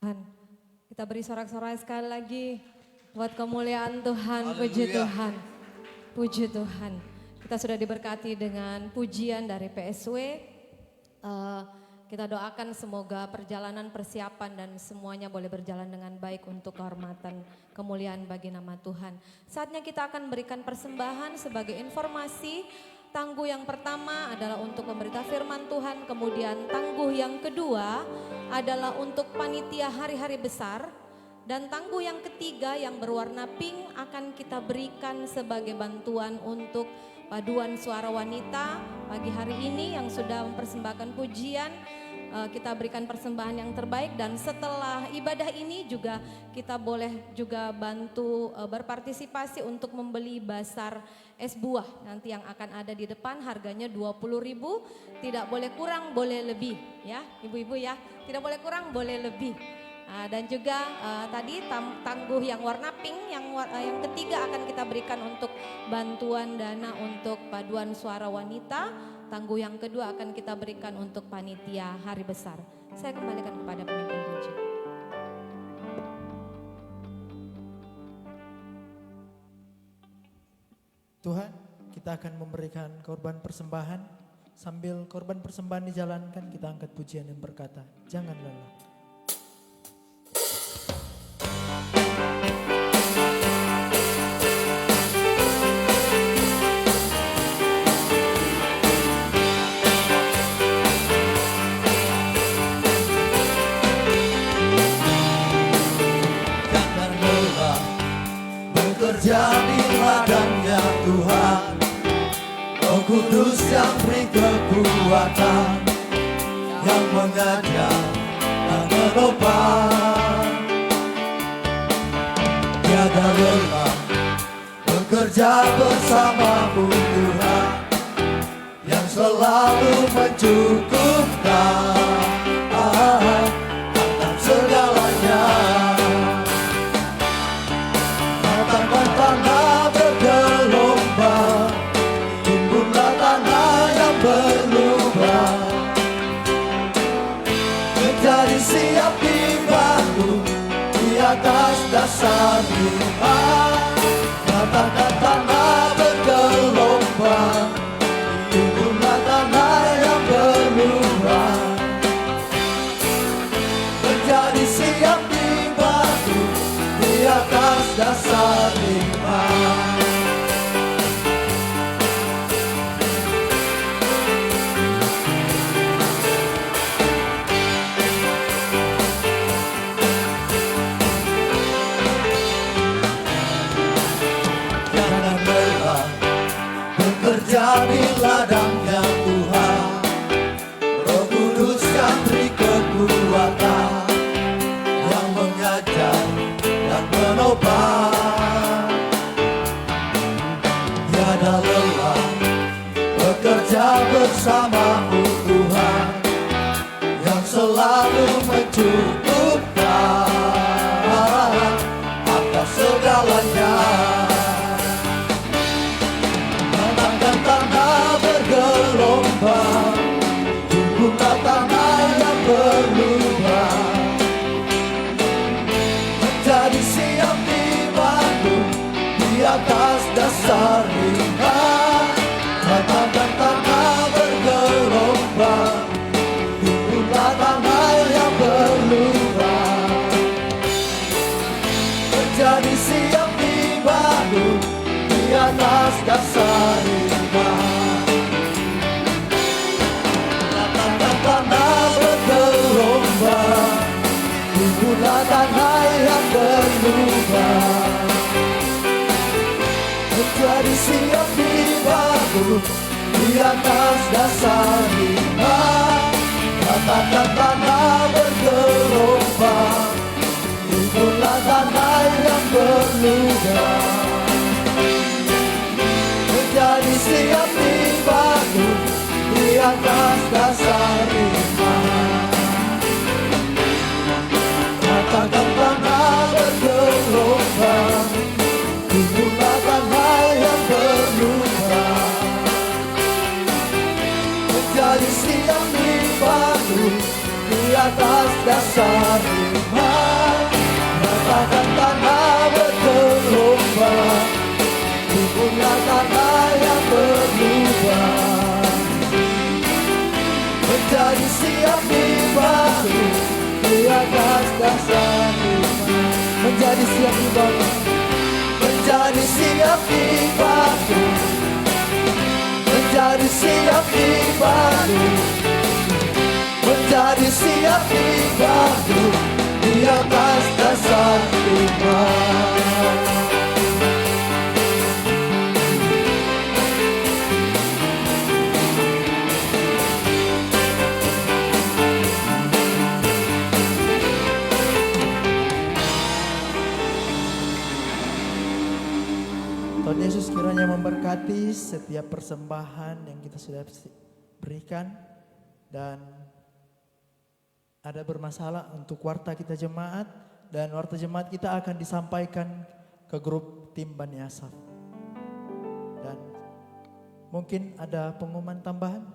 Speaker 3: Tuhan. Kita beri sorak-sorai sekali lagi buat kemuliaan Tuhan, puji Tuhan. Puji Tuhan. Kita sudah diberkati dengan pujian dari PSW. Kita doakan semoga perjalanan persiapan dan semuanya boleh berjalan dengan baik untuk kehormatan kemuliaan bagi nama Tuhan. Saatnya kita akan berikan persembahan sebagai informasi. Tangguh yang pertama adalah untuk memberita firman Tuhan, kemudian tangguh yang kedua adalah untuk panitia hari-hari besar, dan tangguh yang ketiga yang berwarna pink akan kita berikan sebagai bantuan untuk paduan suara wanita pagi hari ini yang sudah mempersembahkan pujian. Kita berikan persembahan yang terbaik, dan setelah ibadah ini juga kita boleh juga bantu berpartisipasi untuk membeli basar es buah nanti yang akan ada di depan, harganya 20.000, tidak boleh kurang boleh lebih ya ibu-ibu ya, tidak boleh kurang boleh lebih. Dan juga tadi tangguh yang warna pink yang ketiga akan kita berikan untuk bantuan dana untuk paduan suara wanita. Tangguh yang kedua akan kita berikan untuk panitia hari besar. Saya kembalikan kepada pemimpin puji.
Speaker 2: Tuhan, kita akan memberikan korban persembahan. Sambil korban persembahan dijalankan, kita angkat pujian yang berkata, jangan lelah.
Speaker 1: Jadi ladangnya Tuhan, Roh Kudus yang beri kekuatan, yang mengajar dan menopang. Tiada lelah bekerja bersamamu Tuhan, yang selalu mencukupkan akan segalanya. Tanah bergelombang, timbullah tanah yang berlubang, menjadi siap dibangun di atas dasar iman. Katakan tanah bergelombang, timbullah tanah yang berlubang, menjadi siap dibangun di atas dasar iman. Jangan lelah bekerja di ladangnya Tuhan, Roh Kudus yang beri kekuatan, yang mengajar dan menopang. Tiada lelah bekerja bersamamu Tuhan, yang selalu mencukupkan atas segalanya. Tanahkan tanah bergelombang, timbullah tanah yang berlubang, menjadi siap dibangun di atas dasar iman. Katakan tanah bergelombang, timbullah tanah yang berlubang, menjadi siap dibangun di atas dasar iman. Katakan tanah bergelombang, timbullah tanah yang berlubang, menjadi siap dibangun di atas dasar iman. Katakan tanah bergelombang, timbullah tanah yang berlubang, menjadi siap dibangun di atas dasar iman. Katakan tanah bergelombang, timbullah tanah yang berlubang, menjadi siap dibangun di atas dasar iman. Nyatakan yang berubah menjadi siap dibantu di atas dasar iman. Menjadi siap dibantu, menjadi siap dibantu, menjadi siap dibantu, menjadi siap dibantu di atas dasar iman.
Speaker 2: Tuhan Yesus kiranya memberkati setiap persembahan yang kita sudah berikan. Dan ada bermasalah untuk warta kita jemaat. Dan warta jemaat kita akan disampaikan ke grup tim Bani Asaf. Dan mungkin ada pengumuman tambahan.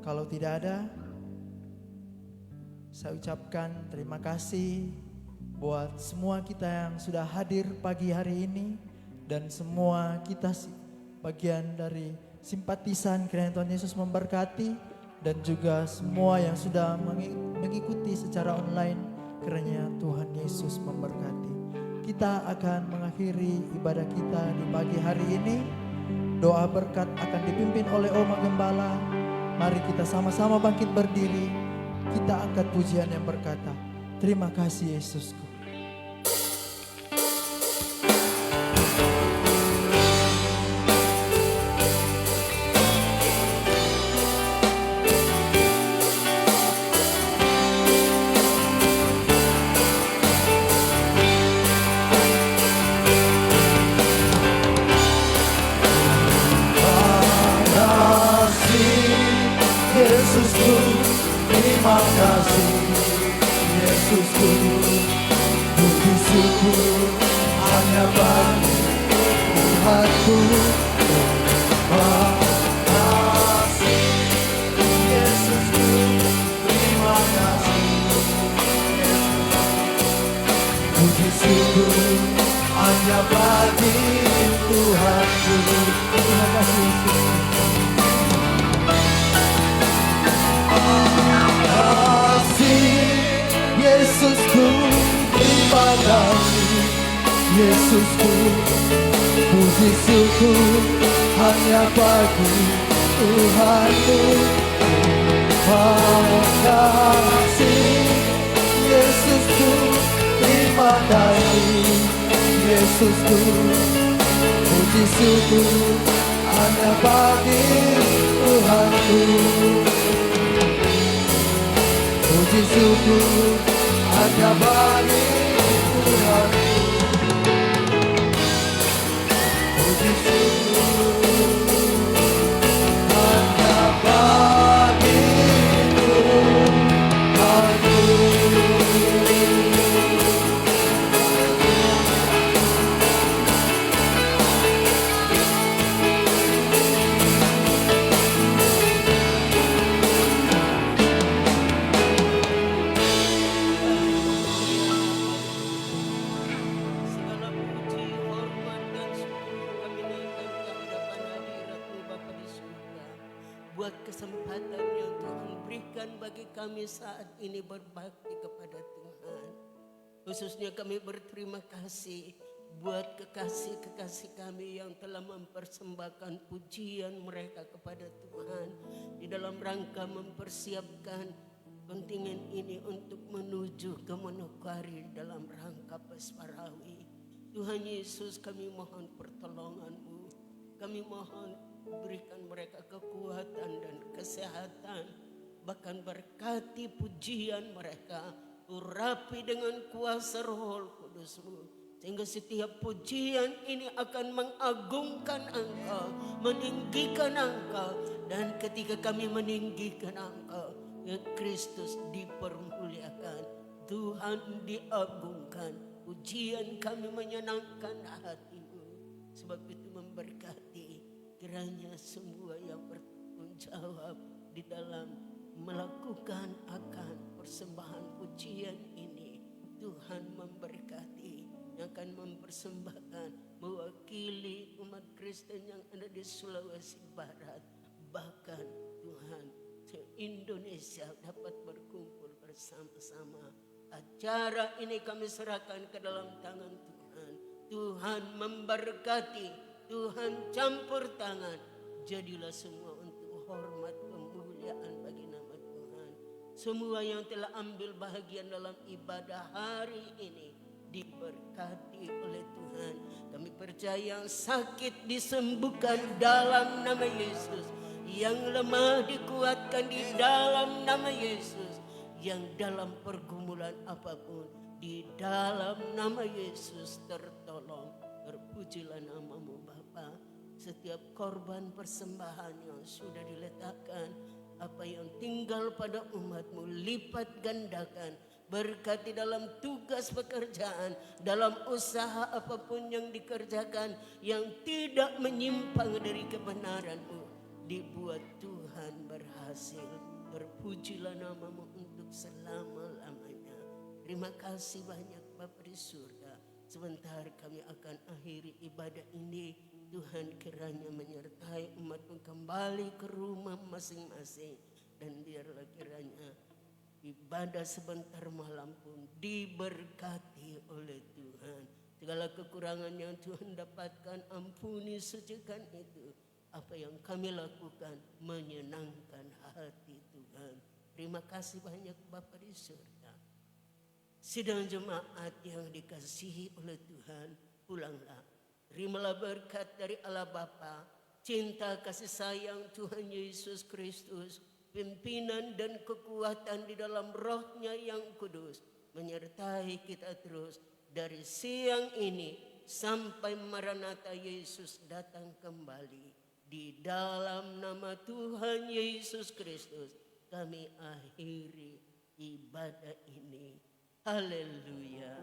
Speaker 2: Kalau tidak ada, saya ucapkan terima kasih buat semua kita yang sudah hadir pagi hari ini. Dan semua kita bagian dari simpatisan, kiranya Tuhan Yesus memberkati. Dan juga semua yang sudah mengikuti secara online, kiranya Tuhan Yesus memberkati. Kita akan mengakhiri ibadah kita di pagi hari ini. Doa berkat akan dipimpin oleh Oma Gembala. Mari kita sama-sama bangkit berdiri. Kita angkat pujian yang berkata, terima kasih Yesusku.
Speaker 1: Yesusku, terima kasih Yesusku, puji syukur hanya bagi Tuhanku. Terima kasih Yesusku, terima kasih Yesusku, puji syukur hanya bagi Tuhanku. Terima kasih Yesus. Yesusku, terima kasih Yesusku, puji syukur hanya bagi Tuhanku. Terima kasih Yesusku, terima kasih Yesusku, puji syukur hanya bagi Tuhanku. Puji syukur hanya bagi Tuhan. Puji syukur hanya bagi Tuhanku.
Speaker 4: Buat kesempatan yang Tuhan berikan bagi kami saat ini berbakti kepada Tuhan. Khususnya kami berterima kasih buat kekasih-kekasih kami yang telah mempersembahkan pujian mereka kepada Tuhan. Di dalam rangka mempersiapkan kontingen ini untuk menuju ke Manokwari dalam rangka Pesparawi. Tuhan Yesus, kami mohon pertolongan-Mu. Kami mohon berikan mereka kekuatan dan kesehatan. Bahkan berkati pujian mereka. Urapi dengan kuasa Roh Kudus-Mu. Sehingga setiap pujian ini akan mengagungkan Engkau, meninggikan Engkau. Dan ketika kami meninggikan Engkau, ya Kristus dipermuliakan, Tuhan diagungkan. Pujian kami menyenangkan hati-Mu. Sebab itu memberkati kiranya semua yang bertanggung jawab di dalam melakukan akan persembahan pujian pujian ini Tuhan memberkati, yang akan mempersembahkan mewakili umat Kristen yang ada di Sulawesi Barat, bahkan Tuhan se-Indonesia dapat berkumpul bersama-sama. Acara ini kami serahkan ke dalam tangan Tuhan. Tuhan memberkati, Tuhan campur tangan. Jadilah semua untuk hormat kemuliaan bagi nama Tuhan. Semua yang telah ambil bahagian dalam ibadah hari ini diberkati oleh Tuhan. Kami percaya yang sakit disembuhkan dalam nama Yesus, yang lemah dikuatkan di dalam nama Yesus, yang dalam pergumulan apapun di dalam nama Yesus tertolong. Terpujilah namamu Bapa. Setiap korban persembahan yang sudah diletakkan, apa yang tinggal pada umatmu lipat gandakan. Berkati dalam tugas pekerjaan, dalam usaha apapun yang dikerjakan yang tidak menyimpang dari kebenaran-Mu, dibuat Tuhan berhasil. Terpujilah namamu untuk selama-lamanya. Terima kasih banyak Bapa di surga. Sebentar kami akan akhiri ibadah ini. Tuhan kiranya menyertai umat-Mu kembali ke rumah masing-masing. Dan biarlah kiranya ibadah sebentar malam pun diberkati oleh Tuhan. Segala kekurangan yang Tuhan dapatkan, ampuni, sucikan itu. Apa yang kami lakukan menyenangkan hati Tuhan. Terima kasih banyak Bapa di surga. Sidang jemaat yang dikasihi oleh Tuhan, pulanglah. Terimalah berkat dari Allah Bapa, cinta kasih sayang Tuhan Yesus Kristus, pimpinan dan kekuatan di dalam Roh-Nya yang kudus menyertai kita terus dari siang ini sampai Maranatha Yesus datang kembali. Di dalam nama Tuhan Yesus Kristus kami akhiri ibadah ini. Haleluya.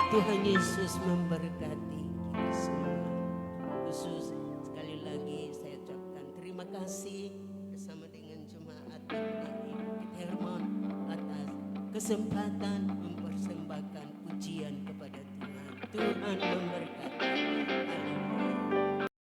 Speaker 4: Tuhan Yesus memberkati kita semua. Khusus sekali lagi saya ucapkan terima kasih bersama dengan jemaat PGRI Hermon atas kesempatan mempersembahkan pujian kepada Tuhan. Tuhan memberkati.